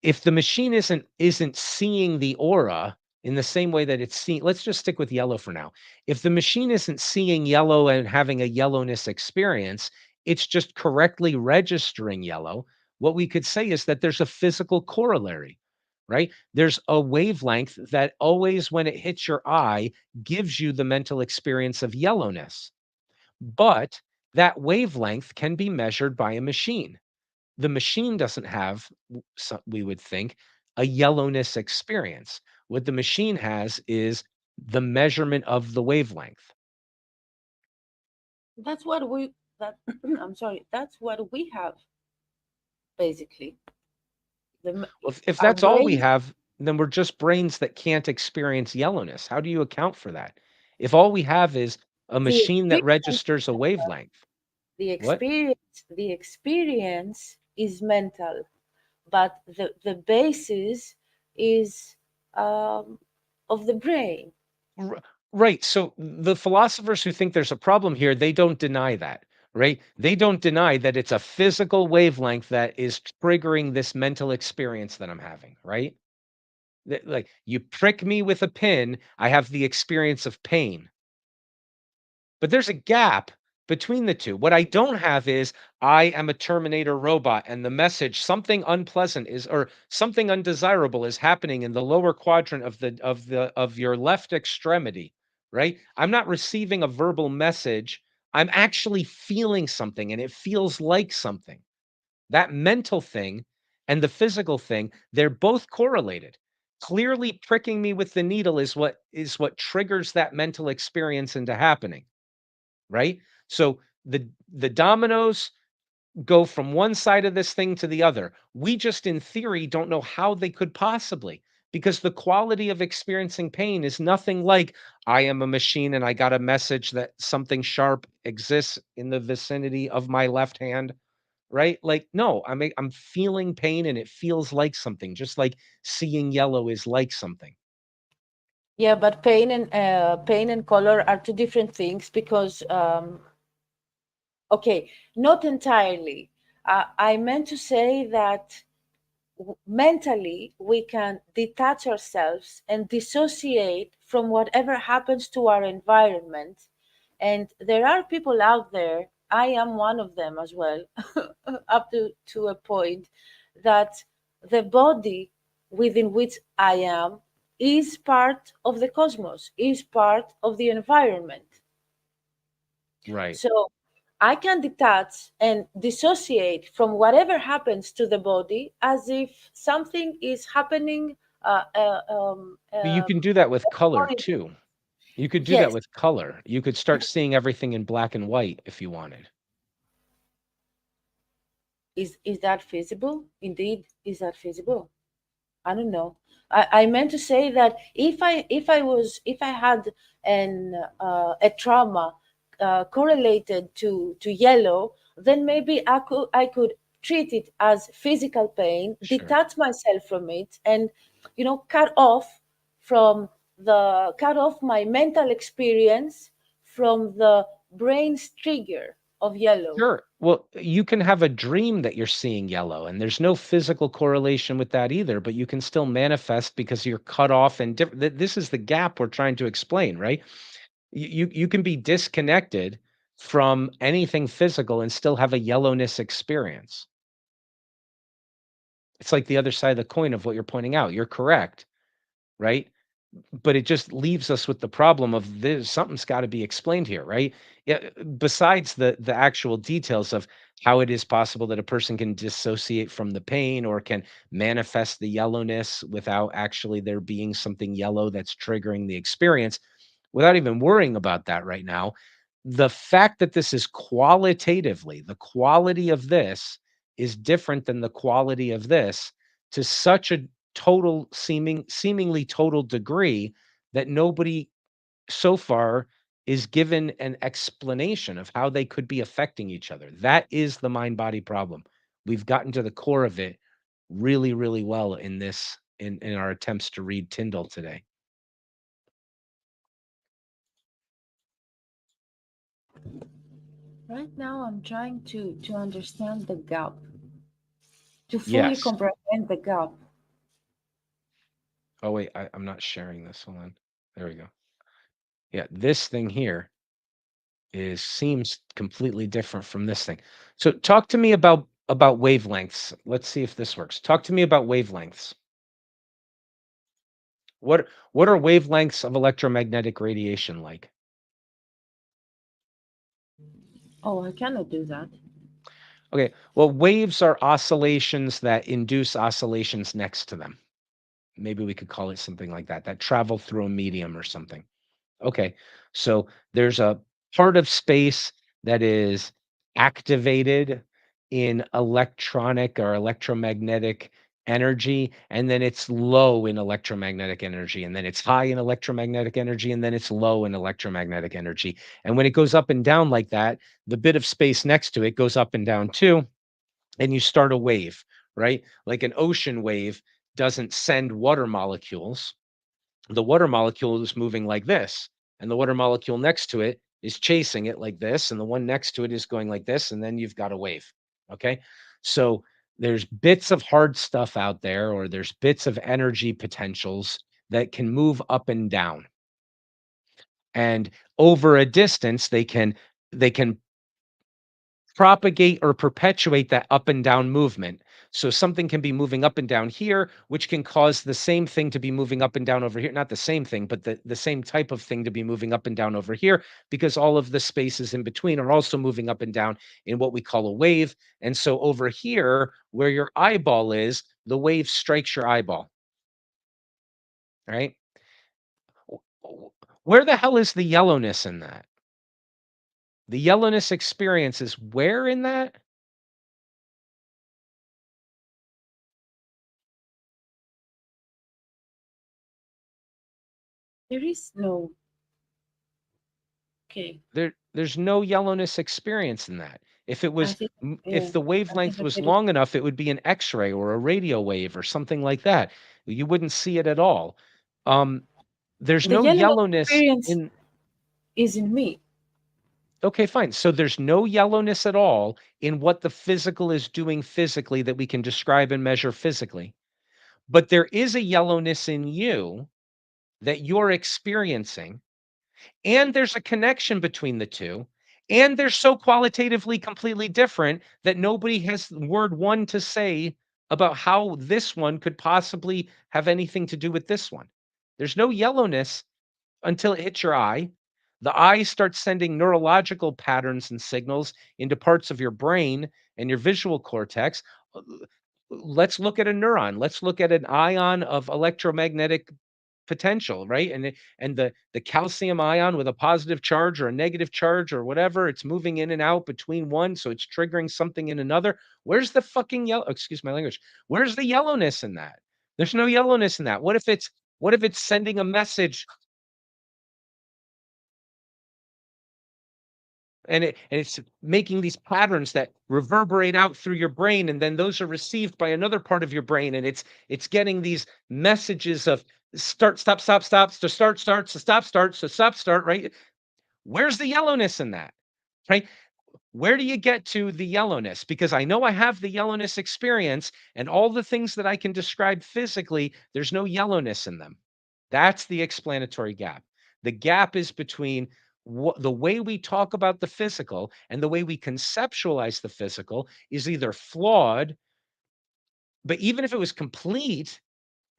Speaker 1: if the machine isn't seeing the aura in the same way that it's seeing, let's just stick with yellow for now. If the machine isn't seeing yellow and having a yellowness experience, it's just correctly registering yellow. What we could say is that there's a physical corollary, right? There's a wavelength that always, when it hits your eye, gives you the mental experience of yellowness. But that wavelength can be measured by a machine. The machine doesn't have, we would think, a yellowness experience. What the machine has is the measurement of the wavelength.
Speaker 3: That's what we that I'm sorry. That's what we have basically.
Speaker 1: Well, if
Speaker 3: Our
Speaker 1: that's all we
Speaker 3: brains,
Speaker 1: have, then we're just brains that can't experience yellowness. How do you account for that? If all we have is a
Speaker 3: the
Speaker 1: machine that
Speaker 3: experience,
Speaker 1: registers a wavelength,
Speaker 3: the
Speaker 1: what?
Speaker 3: experience, the experience is mental, but the basis is um, of the brain.
Speaker 1: R Right, so the philosophers who think there's a problem here, they don't deny that, right? They don't deny that it's a physical wavelength that is triggering this mental experience that I'm having, right? That, like, you prick me with a pin, I have the experience of pain. But there's a gap between the two. What I don't have is I am a Terminator robot and the message something unpleasant is or something undesirable is happening in the lower quadrant of your left extremity, right? I'm not receiving a verbal message. I'm actually feeling something and it feels like something. That mental thing and the physical thing, they're both correlated. Clearly pricking me with the needle is what triggers that mental experience into happening, right? So the dominoes go from one side of this thing to the other. We just in theory don't know how they could possibly, because the quality of experiencing pain is nothing like I am a machine and I got a message that something sharp exists in the vicinity of my left hand, right? Like no, I'm feeling pain and it feels like something, just like seeing yellow is like something.
Speaker 3: Yeah, but pain and color are two different things because okay, not entirely. I meant to say that mentally we can detach ourselves and dissociate from whatever happens to our environment. And there are people out there, I am one of them as well, up to a point, that the body within which I am is part of the cosmos, is part of the environment.
Speaker 1: Right.
Speaker 3: So I can detach and dissociate from whatever happens to the body as if something is happening.
Speaker 1: But you can do that with color too. You could do that
Speaker 3: Yes,
Speaker 1: with color. You could start seeing everything in black and white if you wanted.
Speaker 3: is that feasible? Indeed, is that feasible? I don't know. I meant to say that if I had a trauma correlated to yellow, then maybe I could treat it as physical pain,
Speaker 1: Sure.
Speaker 3: detach myself from it, and cut off my mental experience from the brain's trigger of yellow.
Speaker 1: Sure. Well, you can have a dream that you're seeing yellow, and there's no physical correlation with that either, but you can still manifest because you're cut off and different. This is the gap we're trying to explain, right? You can be disconnected from anything physical and still have a yellowness experience. It's like the other side of the coin of what you're pointing out. You're correct, right? But it just leaves us with the problem of this something's got to be explained here, right? Yeah, besides the actual details of how it is possible that a person can dissociate from the pain or can manifest the yellowness without actually there being something yellow that's triggering the experience, without even worrying about that right now, the fact that this is qualitatively, the quality of this is different than the quality of this to such a seemingly total degree that nobody so far is given an explanation of how they could be affecting each other. That is the mind body problem. We've gotten to the core of it really, really well in this in our attempts to read Tyndall today.
Speaker 3: Right now, I'm trying to understand the gap, to fully
Speaker 1: Yes.
Speaker 3: comprehend the gap.
Speaker 1: Oh wait, I'm not sharing this. Hold on. There we go. Yeah, this thing here is seems completely different from this thing. So talk to me about wavelengths. Let's see if this works. Talk to me about wavelengths. What are wavelengths of electromagnetic radiation like?
Speaker 3: Oh, I cannot do that.
Speaker 1: Okay, well, waves are oscillations that induce oscillations next to them. Maybe we could call it something like that, that travel through a medium or something. Okay, so there's a part of space that is activated in electronic or electromagnetic energy, and then it's low in electromagnetic energy, and then it's high in electromagnetic energy, and then it's low in electromagnetic energy. And when it goes up and down like that, the bit of space next to it goes up and down too, and you start a wave, right? Like an ocean wave doesn't send water molecules, the water molecule is moving like this, and the water molecule next to it is chasing it like this, and the one next to it is going like this, and then you've got a wave. Okay. So there's bits of hard stuff out there, or there's bits of energy potentials that can move up and down. And over a distance, they can propagate or perpetuate that up and down movement. So something can be moving up and down here, which can cause the same thing to be moving up and down over here. Not the same thing, but the same type of thing to be moving up and down over here, because all of the spaces in between are also moving up and down in what we call a wave. And so over here, where your eyeball is, the wave strikes your eyeball, right? Where the hell is the yellowness in that? The yellowness experience is where in that?
Speaker 3: There is no. Okay.
Speaker 1: There's no yellowness experience in that. If it
Speaker 3: I
Speaker 1: was
Speaker 3: think,
Speaker 1: if
Speaker 3: yeah,
Speaker 1: the
Speaker 3: I think
Speaker 1: wavelength
Speaker 3: that
Speaker 1: was
Speaker 3: there is.
Speaker 1: long enough, it would be an X-ray or a radio wave or something like that. You wouldn't see it at all. Um, there's
Speaker 3: The
Speaker 1: no
Speaker 3: yellow
Speaker 1: yellowness
Speaker 3: experience
Speaker 1: in
Speaker 3: is in me.
Speaker 1: Okay, fine. So there's no yellowness at all in what the physical is doing physically that we can describe and measure physically. But there is a yellowness in you that you're experiencing, and there's a connection between the two, and they're so qualitatively completely different that nobody has word one to say about how this one could possibly have anything to do with this one. There's no yellowness until it hits your eye. The eye starts sending neurological patterns and signals into parts of your brain and your visual cortex. Uh, Let's look at a neuron. Let's look at an ion of electromagnetic potential, right? And the calcium ion with a positive charge or a negative charge or whatever, it's moving in and out between one, so it's triggering something in another. Where's the fucking yellow? Excuse my language. Where's the yellowness in that? There's no yellowness in that. What if it's sending a message and it's making these patterns that reverberate out through your brain, and then those are received by another part of your brain, and it's getting these messages of start, stop, stop, stops to start, starts to stop, starts to stop, start, right? Where's the yellowness in that? Right? Where do you get to the yellowness? Because I know I have the yellowness experience, and all the things that I can describe physically, there's no yellowness in them. That's the explanatory gap. The gap is between the way we talk about the physical and the way we conceptualize the physical is either flawed, but even if it was complete,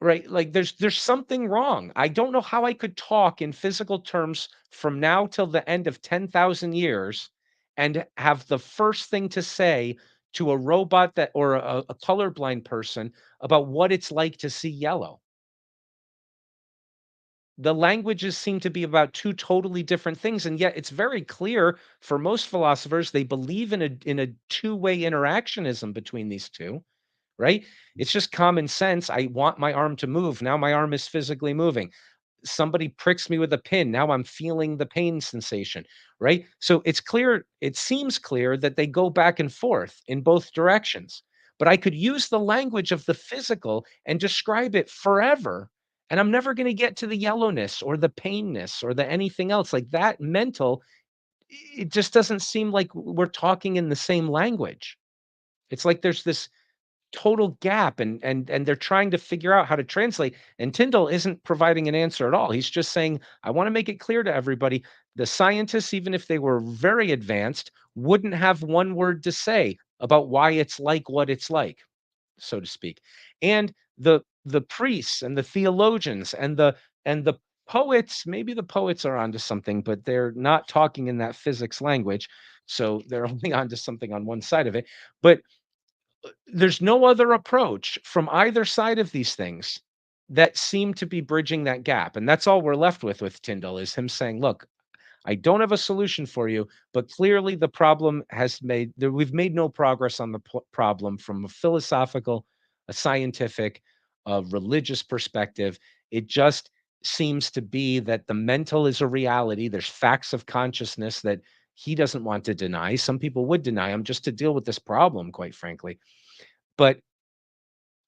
Speaker 1: right? Like there's something wrong. I don't know how I could talk in physical terms from now till the end of 10,000 years and have the first thing to say to a robot that or a colorblind person about what it's like to see yellow. The languages seem to be about two totally different things, and yet it's very clear for most philosophers they believe in a two-way interactionism between these two, right? It's just common sense. I want my arm to move. Now my arm is physically moving. Somebody pricks me with a pin. Now I'm feeling the pain sensation, right? So it's clear, it seems clear that they go back and forth in both directions. But I could use the language of the physical and describe it forever. And I'm never going to get to the yellowness or the painness or the anything else like that mental. It just doesn't seem like we're talking in the same language. It's like there's this total gap and they're trying to figure out how to translate, and Tyndall isn't providing an answer at all. He's just saying, I want to make it clear to everybody, the scientists, even if they were very advanced, wouldn't have one word to say about why it's like what it's like, so to speak. And the priests and the theologians and the poets, maybe the poets are onto something, but they're not talking in that physics language, so they're only onto something on one side of it. But there's no other approach from either side of these things that seem to be bridging that gap, and that's all we're left with Tyndall, is him saying, "Look, I don't have a solution for you, but clearly the problem has made that we've made no progress on the problem from a philosophical, a scientific, a religious perspective. It just seems to be that the mental is a reality. There's facts of consciousness that he doesn't want to deny. Some people would deny them just to deal with this problem, quite frankly. But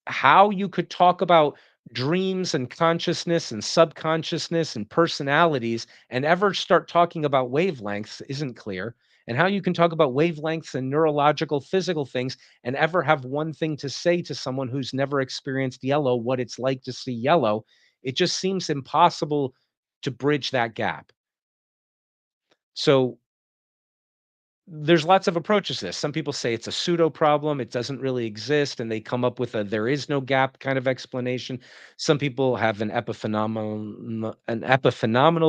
Speaker 1: how you could talk about dreams and consciousness and subconsciousness and personalities and ever start talking about wavelengths isn't clear. And how you can talk about wavelengths and neurological physical things and ever have one thing to say to someone who's never experienced yellow, what it's like to see yellow, it just seems impossible to bridge that gap. So there's lots of approaches to this. Some people say it's a pseudo problem, it doesn't really exist, and they come up with a there is no gap kind of explanation. Some people have an epiphenomenal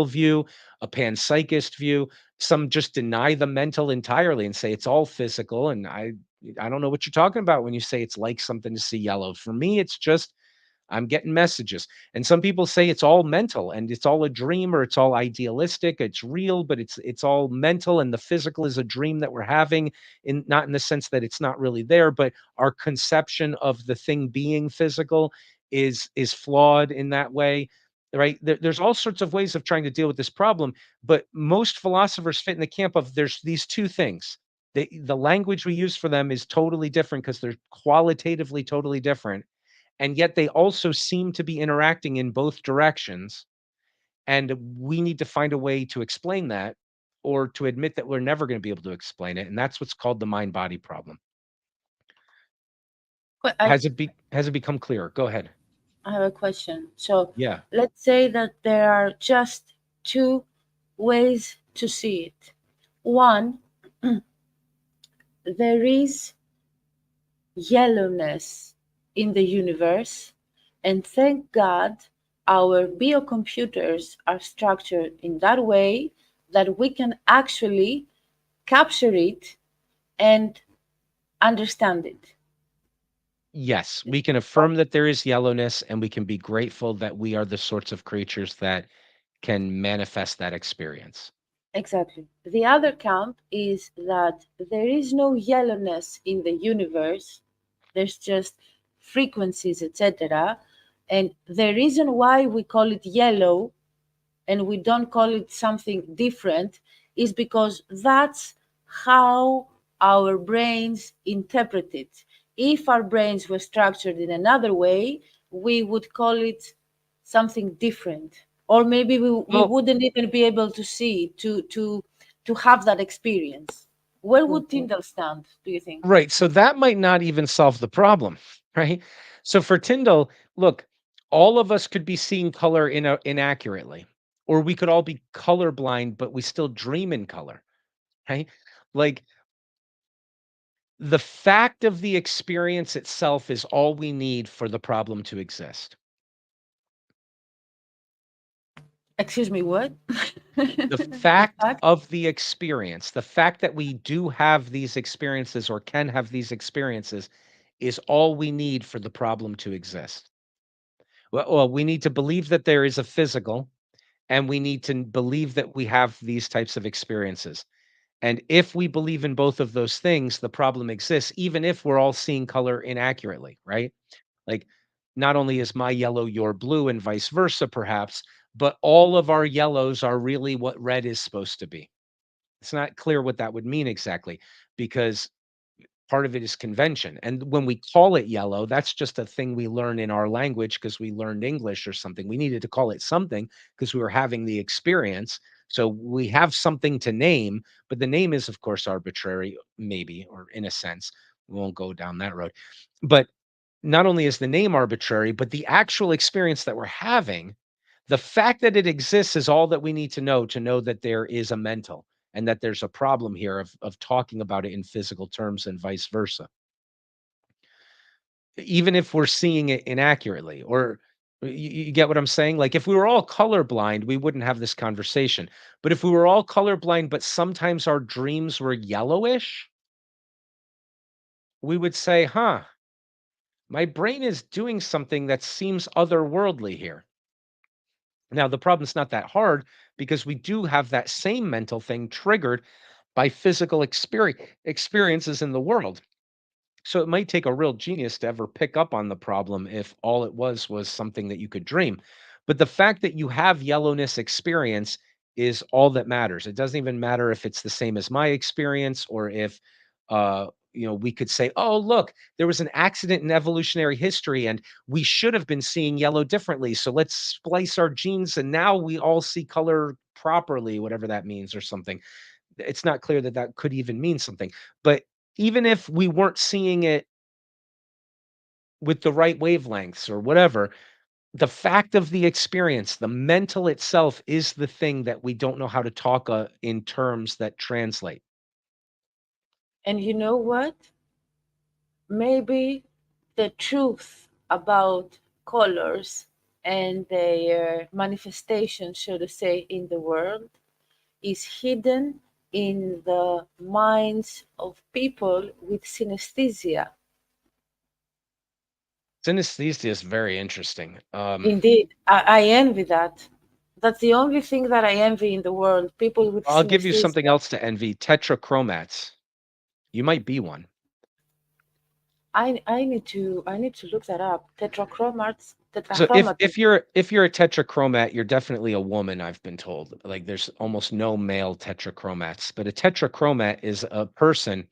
Speaker 1: view, a panpsychist view. Some just deny the mental entirely and say it's all physical. And I don't know what you're talking about when you say it's like something to see yellow. For me, it's just I'm getting messages. And some people say it's all mental and it's all a dream or it's all idealistic. It's real, but it's all mental, and the physical is a dream that we're having, in not in the sense that it's not really there, but our conception of the thing being physical is flawed in that way. Right. There's all sorts of ways of trying to deal with this problem, but most philosophers fit in the camp of there's these two things. The language we use for them is totally different because they're qualitatively totally different, and yet they also seem to be interacting in both directions, and we need to find a way to explain that, or to admit that we're never going to be able to explain it. And that's what's called the mind body problem.
Speaker 3: But
Speaker 1: Has it become clear? Go ahead.
Speaker 3: I have a question. So
Speaker 1: Yeah.
Speaker 3: let's say that there are just two ways to see it. One, there is yellowness in the universe, and thank God our biocomputers are structured in that way that we can actually capture it and understand it.
Speaker 1: Yes, we can affirm that there is yellowness, and we can be grateful that we are the sorts of creatures that can manifest that experience.
Speaker 3: Exactly. The other camp is that there is no yellowness in the universe, there's just frequencies, etc. And the reason why we call it yellow and we don't call it something different is because that's how our brains interpret it. If our brains were structured in another way, we would call it something different. Or maybe we
Speaker 1: Well,
Speaker 3: wouldn't even be able to see, to have that experience. Where would Tyndall stand, do you think?
Speaker 1: right. So that might not even solve the problem, right? So for Tyndall, look, all of us could be seeing color inaccurately, or we could all be colorblind, but we still dream in color, right? Like the fact of the experience itself is all we need for the problem to exist.
Speaker 3: Excuse me, what?
Speaker 1: The
Speaker 3: The
Speaker 1: fact
Speaker 3: fact?
Speaker 1: of the experience, the fact that we do have these experiences or can have these experiences is all we need for the problem to exist. Well, we need to believe that there is a physical, and we need to believe that we have these types of experiences. And if we believe in both of those things, the problem exists, even if we're all seeing color inaccurately, right? Like, not only is my yellow your blue and vice versa, perhaps, but all of our yellows are really what red is supposed to be. It's not clear what that would mean exactly because part of it is convention. And when we call it yellow, that's just a thing we learn in our language because we learned English or something. We needed to call it something because we were having the experience. So we have something to name, but the name is, of course, arbitrary, maybe, or in a sense. We won't go down that road. But not only is the name arbitrary, but the actual experience that we're having, the fact that it exists is all that we need to know that there is a mental and that there's a problem here of talking about it in physical terms and vice versa. Even if we're seeing it inaccurately, or you get what I'm saying? Like if we were all colorblind, we wouldn't have this conversation. But if we were all colorblind, but sometimes our dreams were yellowish, we would say, huh, my brain is doing something that seems otherworldly here. Now, the problem's not that hard because we do have that same mental thing triggered by physical experiences in the world. So it might take a real genius to ever pick up on the problem if all it was something that you could dream. But the fact that you have yellowness experience is all that matters. It doesn't even matter if it's the same as my experience or if we could say, "Oh, look, there was an accident in evolutionary history and we should have been seeing yellow differently. So let's splice our genes and now we all see color properly," whatever that means or something. It's not clear that that could even mean something. But even if we weren't seeing it with the right wavelengths or whatever, the fact of the experience, the mental itself is the thing that we don't know how to talk in terms that translate.
Speaker 3: And you know what? Maybe the truth about colors and their manifestation, so to say, in the world is hidden in the minds of people with synesthesia.
Speaker 1: Synesthesia is very interesting.
Speaker 3: Indeed, I envy that. That's the only thing that I envy in the world, people with
Speaker 1: I'll give you something
Speaker 3: synesthesia.
Speaker 1: else to envy: tetrachromats. You might be one.
Speaker 3: I need to look that up.
Speaker 1: So if
Speaker 3: Tetrachromatin.
Speaker 1: if you're if you're a tetrachromat, you're definitely a woman, I've been told. Like there's almost no male tetrachromats, but a tetrachromat is a person.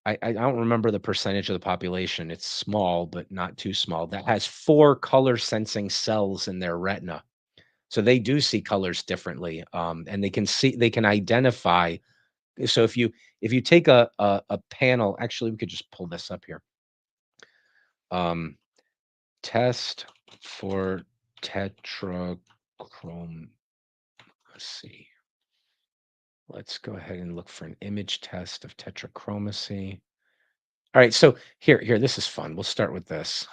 Speaker 1: I don't remember the percentage of the population. It's small, but not too small. That has four color sensing cells in their retina. So they do see colors differently, and they can identify. So if you take a panel, actually, we could just pull this up here. Test for tetrachrome. Let's see. Let's go ahead and look for an image test of tetrachromacy. All right, so here, this is fun. We'll start with this.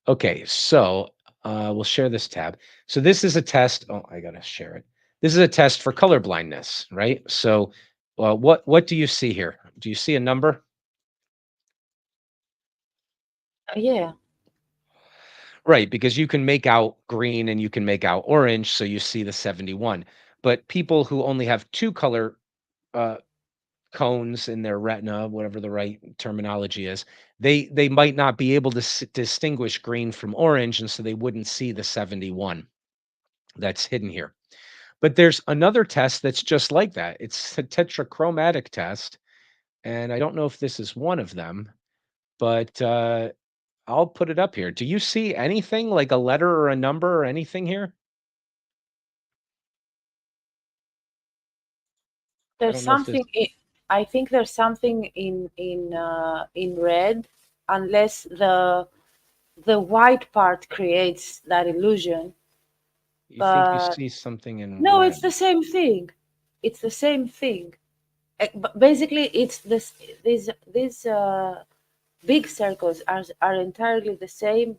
Speaker 1: Okay, so we'll share this tab. So this is a test. Oh, I gotta share it. This is a test for color blindness, right? So what do you see here? Do you see a number?
Speaker 3: Yeah.
Speaker 1: Right, because you can make out green and you can make out orange, so you see the 71. But people who only have two color uh, cones in their retina, whatever the right terminology is, they might not be able to distinguish green from orange, and so they wouldn't see the 71 that's hidden here. But there's another test that's just like that. It's a tetrachromatic test, and I don't know if this is one of them, but I'll put it up here. Do you see anything like a letter or a number or anything here? I
Speaker 3: There's
Speaker 1: don't know if this.
Speaker 3: something. I think there's something in red, unless the white part creates that illusion.
Speaker 1: You think you
Speaker 3: But
Speaker 1: see something in
Speaker 3: no, it's
Speaker 1: red?
Speaker 3: the same thing. It's the same thing. But basically, it's this. These big circles are entirely the same.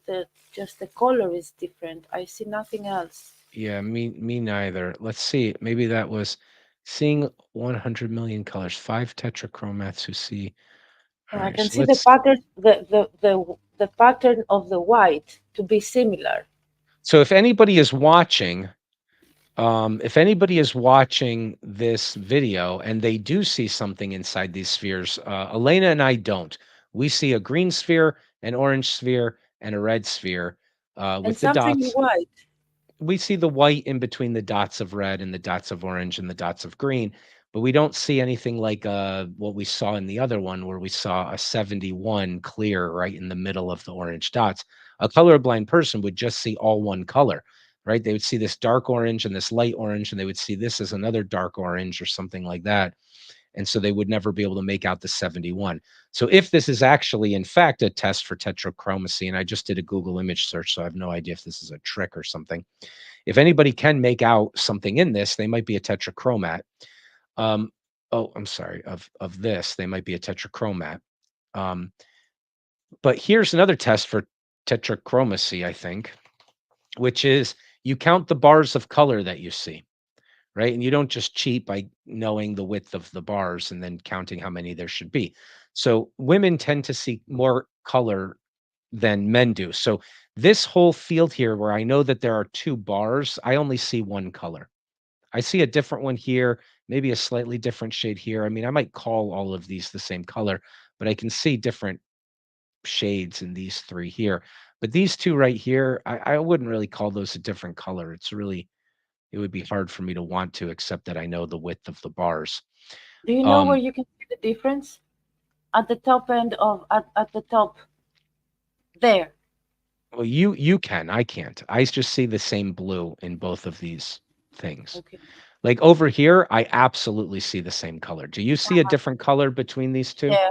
Speaker 3: Just the color is different. I see nothing else.
Speaker 1: Yeah, me neither. Let's see. Maybe that was seeing 100 million colors. 5 tetrachromats who see. All
Speaker 3: I
Speaker 1: right,
Speaker 3: can
Speaker 1: so
Speaker 3: see the
Speaker 1: let's.
Speaker 3: pattern, the pattern of the white to be similar.
Speaker 1: So if anybody is watching this video and they do see something inside these spheres, Elena and I don't. We see a green sphere, an orange sphere, and a red sphere
Speaker 3: And
Speaker 1: with the
Speaker 3: something
Speaker 1: dots.
Speaker 3: white.
Speaker 1: We see the white in between the dots of red and the dots of orange and the dots of green, but we don't see anything like what we saw in the other one where we saw a 71 clear right in the middle of the orange dots. A colorblind person would just see all one color, right? They would see this dark orange and this light orange, and they would see this as another dark orange or something like that. And so they would never be able to make out the 71. So if this is actually, in fact, a test for tetrachromacy, and I just did a Google image search, so I have no idea if this is a trick or something. If anybody can make out something in this, they might be a tetrachromat. Oh, I'm sorry, of this, they might be a tetrachromat. But here's another test for tetrachromacy, I think, which is you count the bars of color that you see, right? And you don't just cheat by knowing the width of the bars and then counting how many there should be. So women tend to see more color than men do. So this whole field here where I know that there are 2 bars, I only see 1 color. I see a different one here, maybe a slightly different shade here. I mean, I might call all of these the same color, but I can see different shades in these 3 here. But these 2 right here, I wouldn't really call those a different color. It would be hard for me to want to, except that I know the width of the bars.
Speaker 3: Do you know where you can see the difference? At the top end of at the top there.
Speaker 1: Well, you can, I can't. I just see the same blue in both of these things.
Speaker 3: Okay.
Speaker 1: Like over here, I absolutely see the same color. Do you see a different color between these 2?
Speaker 3: Yeah.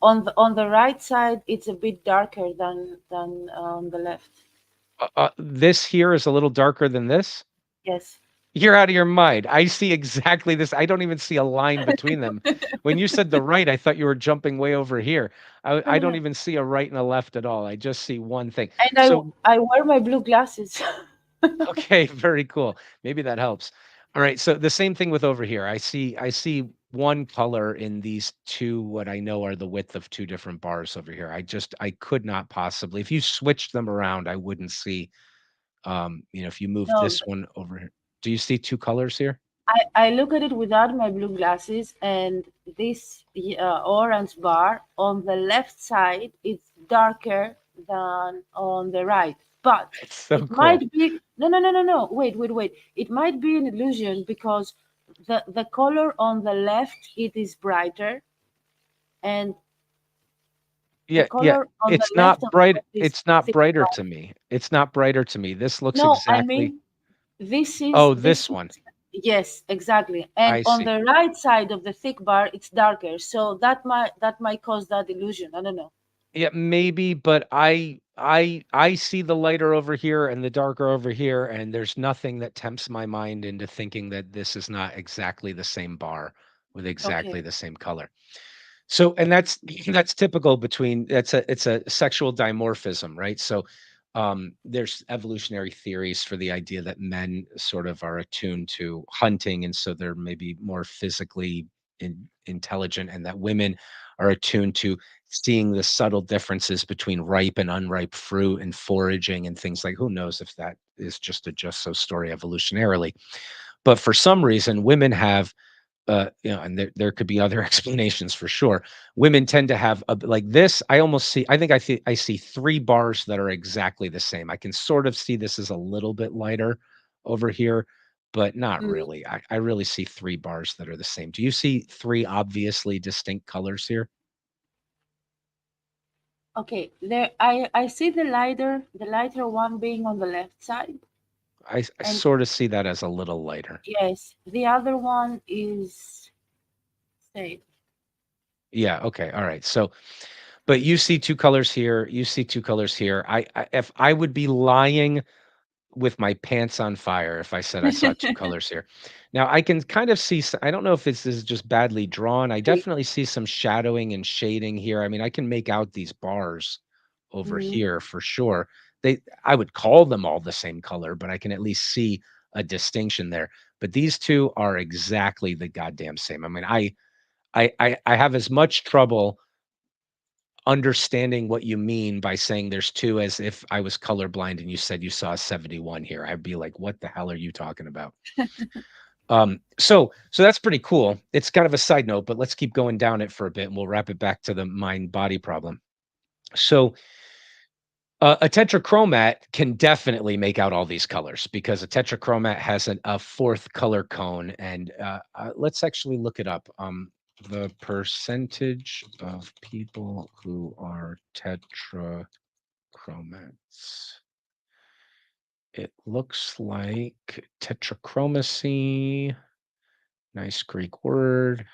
Speaker 3: On the right side, it's a bit darker than on the left.
Speaker 1: This here is a little darker than this.
Speaker 3: Yes.
Speaker 1: You're out of your mind. I see exactly this. I don't even see a line between them. When you said the right, I thought you were jumping way over here. I don't even see a right and a left at all. I just see one thing.
Speaker 3: And
Speaker 1: So
Speaker 3: I wear my blue glasses.
Speaker 1: okay, very cool. Maybe that helps. All right, so the same thing with over here. I see one color in these 2, what I know are the width of 2 different bars over here. I could not possibly. If you switched them around, I wouldn't see. If you move
Speaker 3: No,
Speaker 1: this one over here. Do you see 2 colors here?
Speaker 3: I look at it without my blue glasses, and this orange bar on the left side it's darker than on the right. But
Speaker 1: It's so
Speaker 3: it
Speaker 1: cool.
Speaker 3: might be no. Wait. It might be an illusion because the color on the left it is brighter, and the
Speaker 1: Yeah,
Speaker 3: color on the
Speaker 1: it's
Speaker 3: left
Speaker 1: not
Speaker 3: of the
Speaker 1: bright.
Speaker 3: book is
Speaker 1: It's not brighter
Speaker 3: light.
Speaker 1: to me. It's not brighter to me. This looks
Speaker 3: No, I
Speaker 1: exactly.
Speaker 3: mean This is
Speaker 1: Oh,
Speaker 3: this
Speaker 1: this one.
Speaker 3: is yes, exactly. And
Speaker 1: I
Speaker 3: on
Speaker 1: see.
Speaker 3: the right side of the thick bar, it's darker. So that might cause that illusion. I don't know.
Speaker 1: Yeah, maybe, but I see the lighter over here and the darker over here, and there's nothing that tempts my mind into thinking that this is not exactly the same bar with exactly
Speaker 3: Okay.
Speaker 1: the same color. So, and that's that's typical between it's a sexual dimorphism, right? So, there's evolutionary theories for the idea that men sort of are attuned to hunting, and so they're maybe more physically intelligent, and that women are attuned to seeing the subtle differences between ripe and unripe fruit and foraging and things like. Who knows if that is just a just so story evolutionarily? But for some reason, women have and there could be other explanations for sure. Women tend to have like this. I almost see. I think I see three bars that are exactly the same. I can sort of see this as a little bit lighter over here, but not
Speaker 3: Mm.
Speaker 1: really. I really see three bars that are the same. Do you see three obviously distinct colors here?
Speaker 3: Okay. I see the lighter one being on the left side,
Speaker 1: I
Speaker 3: and
Speaker 1: sort of see that as a little lighter.
Speaker 3: yes, the other one is say
Speaker 1: Yeah. Okay. All right. So, but you see two colors here. You see two colors here. If I would be lying with my pants on fire if I said I saw two colors here. Now I can kind of see I don't know if this is just badly drawn. I definitely see some shadowing and shading here. I mean, I can make out these bars over
Speaker 3: Mhm.
Speaker 1: here for sure. I would call them all the same color, but I can at least see a distinction there. But these two are exactly the goddamn same. I mean, I have as much trouble understanding what you mean by saying there's 2 as if I was colorblind and you said you saw a 71 here. I'd be like, "What the hell are you talking about?" So that's pretty cool. It's kind of a side note, but let's keep going down it for a bit, and we'll wrap it back to the mind body problem. So, a tetrachromat can definitely make out all these colors because a tetrachromat has a 4th color cone, and, let's actually look it up. The percentage of people who are tetrachromats. It looks like tetrachromacy, nice Greek word.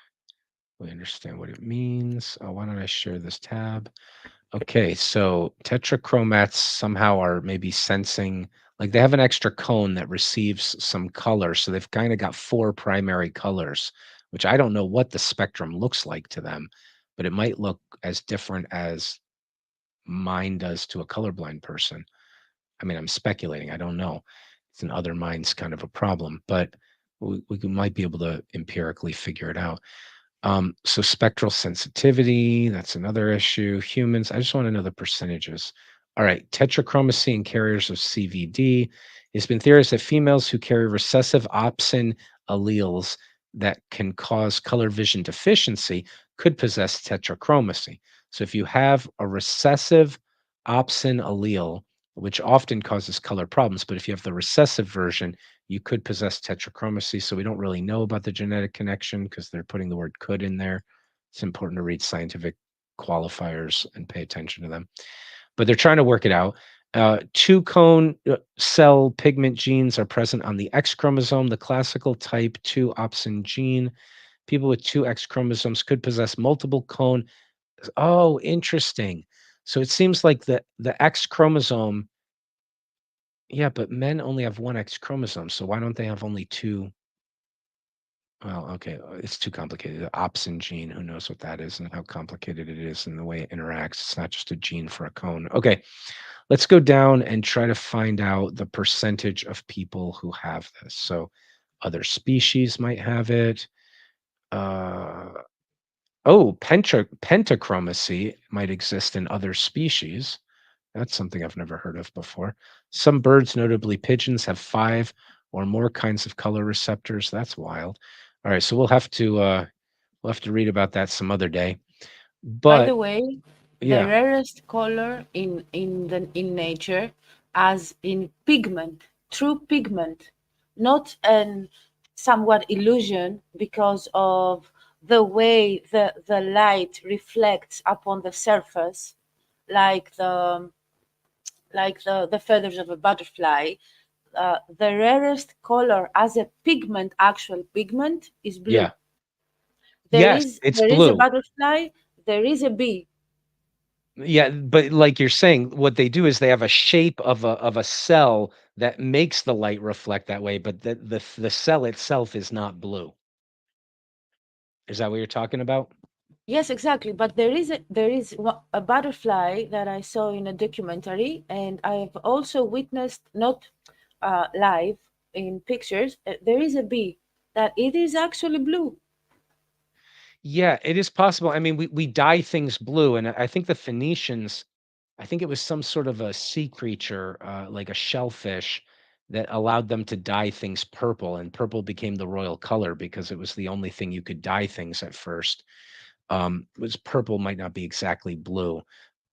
Speaker 1: We understand what it means. Why don't I share this tab? Okay, so tetrachromats somehow are maybe sensing, like they have an extra cone that receives some color. So they've kind of got 4 primary colors, which I don't know what the spectrum looks like to them, but it might look as different as mine does to a colorblind person. I mean, I'm speculating. I don't know. It's an other minds kind of a problem, but might be able to empirically figure it out. So spectral sensitivity, that's another issue. Humans, I just want to know the percentages. All right, tetrachromacy in carriers of CVD. It's been theorized that females who carry recessive opsin alleles that can cause color vision deficiency could possess tetrachromacy. So if you have a recessive opsin allele, which often causes color problems, but if you have the recessive version, you could possess tetrachromacy. So we don't really know about the genetic connection because they're putting the word could in there. It's important to read scientific qualifiers and pay attention to them. But they're trying to work it out. 2 cone cell pigment genes are present on the X chromosome, the classical type 2 opsin gene. People with 2 X chromosomes could possess multiple cone. Oh, interesting. So it seems like the X chromosome, yeah, but men only have 1 X chromosome, so why don't they have only 2? Well, okay, it's too complicated. The opsin gene, who knows what that is and how complicated it is and the way it interacts. It's not just a gene for a cone. Okay, let's go down and try to find out the percentage of people who have this. So other species might have it. Uh, pentachromacy might exist in other species. That's something I've never heard of before. Some birds, notably pigeons, have 5 or more kinds of color receptors. That's wild. All right, so we'll have to read about that some other day.
Speaker 3: By the
Speaker 1: But
Speaker 3: way, the
Speaker 1: yeah,
Speaker 3: rarest color in nature, as in pigment, true pigment, not an somewhat illusion because of the way the light reflects upon the surface, like the feathers of a butterfly. the rarest color as a pigment, actual pigment, is blue.
Speaker 1: Yeah. Yes, it's
Speaker 3: There is a
Speaker 1: blue.
Speaker 3: butterfly, there is a bee.
Speaker 1: Yeah, but like you're saying, what they do is they have a shape of a cell that makes the light reflect that way, but the cell itself is not blue. Is that what you're talking about?
Speaker 3: Yes, exactly. But there is a butterfly that I saw in a documentary, and I've also witnessed, not live in pictures. There is a bee that it is actually blue.
Speaker 1: Yeah, it is possible. I mean, we dye things blue, and I think the Phoenicians, I think it was some sort of a sea creature, like a shellfish, that allowed them to dye things purple, and purple became the royal color because it was the only thing you could dye things at first. Was purple might not be exactly blue,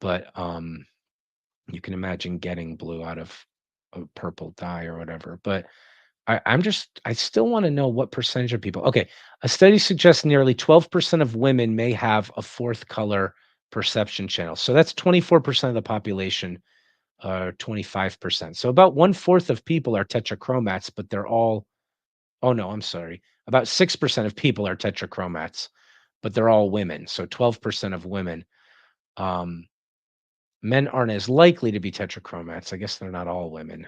Speaker 1: but you can imagine getting blue out of a purple dye or whatever. But I still want to know what percentage of people. Okay, a study suggests nearly 12% of women may have a fourth color perception channel. So that's 24% of the population, 25%. So about one fourth of people are tetrachromats, but they're all, oh no, I'm sorry. About 6% of people are tetrachromats, but they're all women. So 12% of women. Um, Men aren't as likely to be tetrachromats. I guess they're not all women.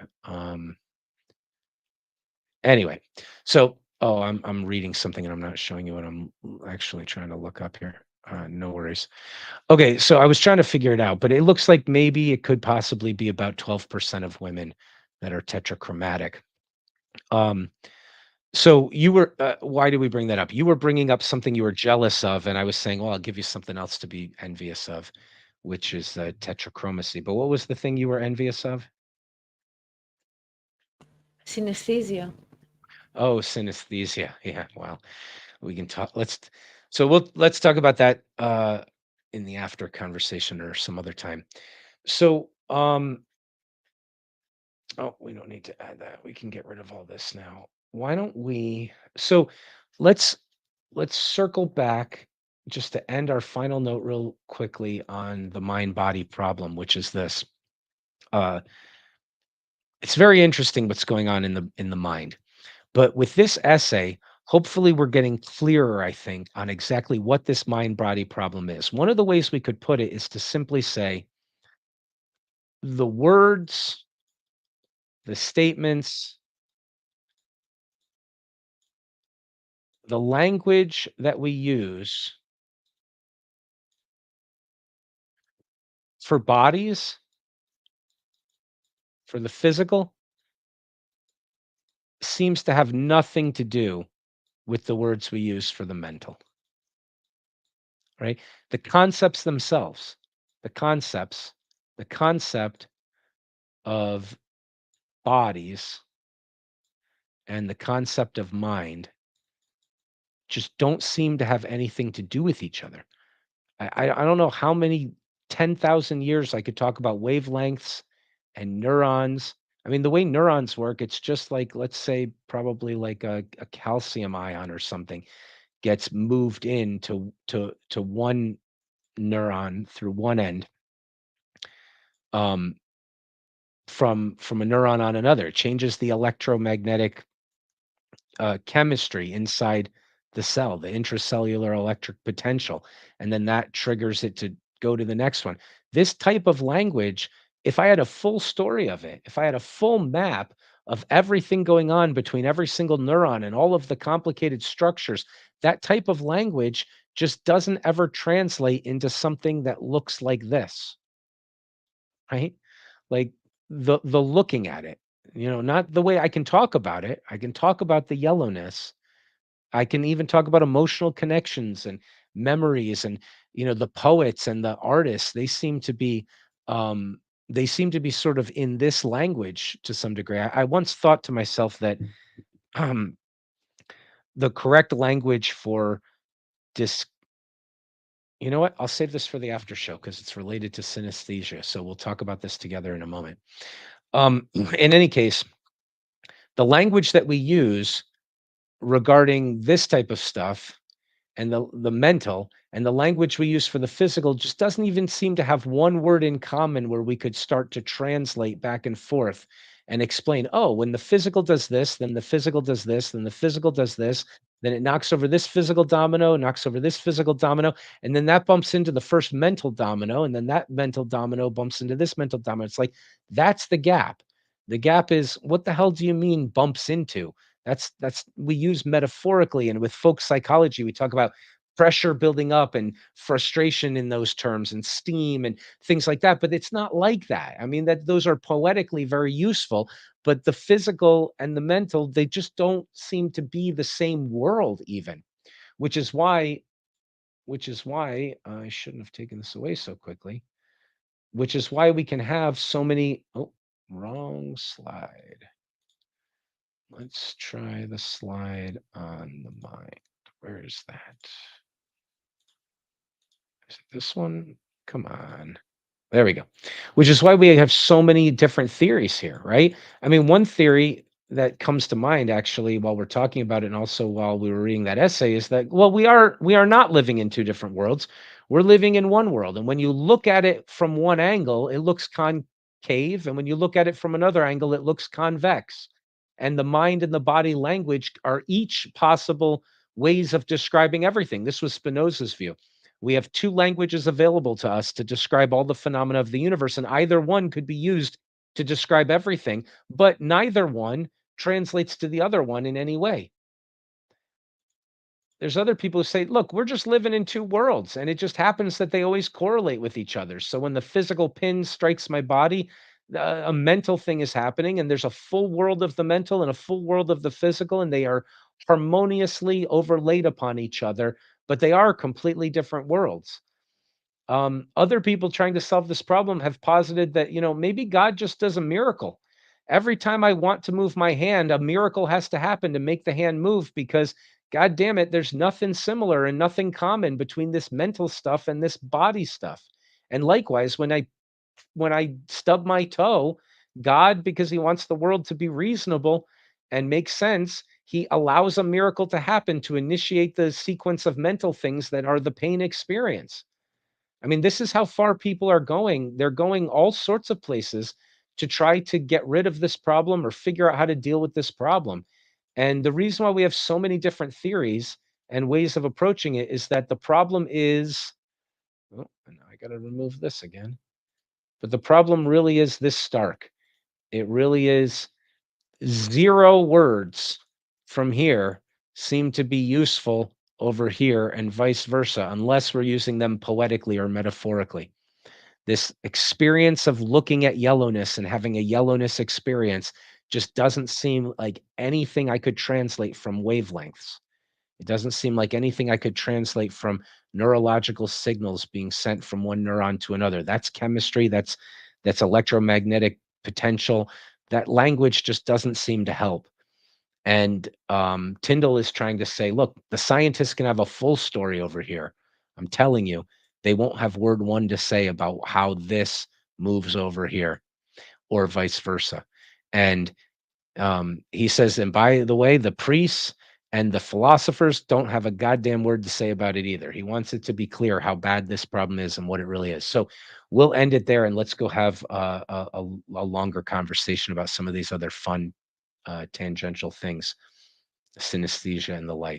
Speaker 1: Anyway, so I'm reading something and I'm not showing you what I'm actually trying to look up here. No worries. Okay, so I was trying to figure it out, but it looks like maybe it could possibly be about 12% of women that are tetrachromatic. Um, so you were, why did we bring that up? You were bringing up something you were jealous of, and I was saying, well, I'll give you something else to be envious of, which is tetrachromacy. But what was the thing you were envious of?
Speaker 3: Synesthesia.
Speaker 1: Oh, synesthesia. Yeah, well, we can talk. Let's talk about that in the after conversation or some other time. So, oh, we don't need to add that. We can get rid of all this now. Why don't we? So, let's let's circle back just to end our final note real quickly on the mind body problem, which is this. Uh, it's very interesting what's going on in the mind. But with this essay, hopefully we're getting clearer, I think, on exactly what this mind body problem is. One of the ways we could put it is to simply say the words, the statements, the language that we use for bodies, for the physical, seems to have nothing to do with the words we use for the mental, right? The concepts themselves, the concepts, the concept of bodies and the concept of mind just don't seem to have anything to do with each other. I don't know how many 10,000 years I could talk about wavelengths and neurons. I mean, the way neurons work, it's just like, let's say, probably like a calcium ion or something gets moved to one neuron through one end, um, from a neuron on another. It changes the electromagnetic chemistry inside the cell, the intracellular electric potential, and then that triggers it to go to the next one. This type of language, if I had a full story of it, if I had a full map of everything going on between every single neuron and all of the complicated structures, that type of language just doesn't ever translate into something that looks like this, right? Like the looking at it, not the way I can talk about it. I can talk about the yellowness. I can even talk about emotional connections and memories and the poets and the artists. They seem to be sort of in this language to some degree. I once thought to myself that um, the correct language for dis. You know what? I'll save this for the after show because it's related to synesthesia. So we'll talk about this together in a moment. In any case, the language that we use regarding this type of stuff and the mental and the language we use for the physical just doesn't even seem to have one word in common where we could start to translate back and forth and explain, oh, when the physical does this, then the physical does this, then the physical does this, then it knocks over this physical domino, knocks over this physical domino, and then that bumps into the first mental domino, and then that mental domino bumps into this mental domino. It's like, that's the gap. The gap is, what the hell do you mean bumps into? That's we use metaphorically, and with folk psychology, we talk about pressure building up and frustration in those terms and steam and things like that, but it's not like that. I mean, that those are poetically very useful, but the physical and the mental, they just don't seem to be the same world even, which is why I shouldn't have taken this away so quickly, which is why we can have so many. Oh, wrong slide. Let's try the slide on the mind. Where is that? Is it this one? Come on. There we go. Which is why we have so many different theories here, right? I mean, one theory that comes to mind actually while we're talking about it, and also while we were reading that essay, is that, well, we are not living in two different worlds. We're living in one world. And when you look at it from one angle, it looks concave. And when you look at it from another angle, it looks convex. And the mind and the body language are each possible ways of describing everything. This was Spinoza's view. We have two languages available to us to describe all the phenomena of the universe, and either one could be used to describe everything, but neither one translates to the other one in any way. There's other people who say, look, we're just living in two worlds, and it just happens that they always correlate with each other. So when the physical pin strikes my body, a mental thing is happening, and there's a full world of the mental and a full world of the physical, and they are harmoniously overlaid upon each other, but they are completely different worlds. Other people trying to solve this problem have posited that, maybe God just does a miracle. Every time I want to move my hand, a miracle has to happen to make the hand move, because God damn it, there's nothing similar and nothing common between this mental stuff and this body stuff. And likewise, when I stub my toe, God, because he wants the world to be reasonable and make sense, he allows a miracle to happen to initiate the sequence of mental things that are the pain experience. I mean, this is how far people are going. They're going all sorts of places to try to get rid of this problem or figure out how to deal with this problem. And the reason why we have so many different theories and ways of approaching it is that the problem is, oh, and I got to remove this again. But the problem really is this stark. It really is, 0 words from here seem to be useful over here, and vice versa, unless we're using them poetically or metaphorically. This experience of looking at yellowness and having a yellowness experience just doesn't seem like anything I could translate from wavelengths. It doesn't seem like anything I could translate from neurological signals being sent from one neuron to another. That's chemistry, that's electromagnetic potential. That language just doesn't seem to help. And Tyndall is trying to say, look, the scientists can have a full story over here. I'm telling you, they won't have word one to say about how this moves over here, or vice versa. And he says, and by the way, the priests and the philosophers don't have a goddamn word to say about it either. He wants it to be clear how bad this problem is and what it really is. So we'll end it there, and let's go have a longer conversation about some of these other fun tangential things, synesthesia and the like.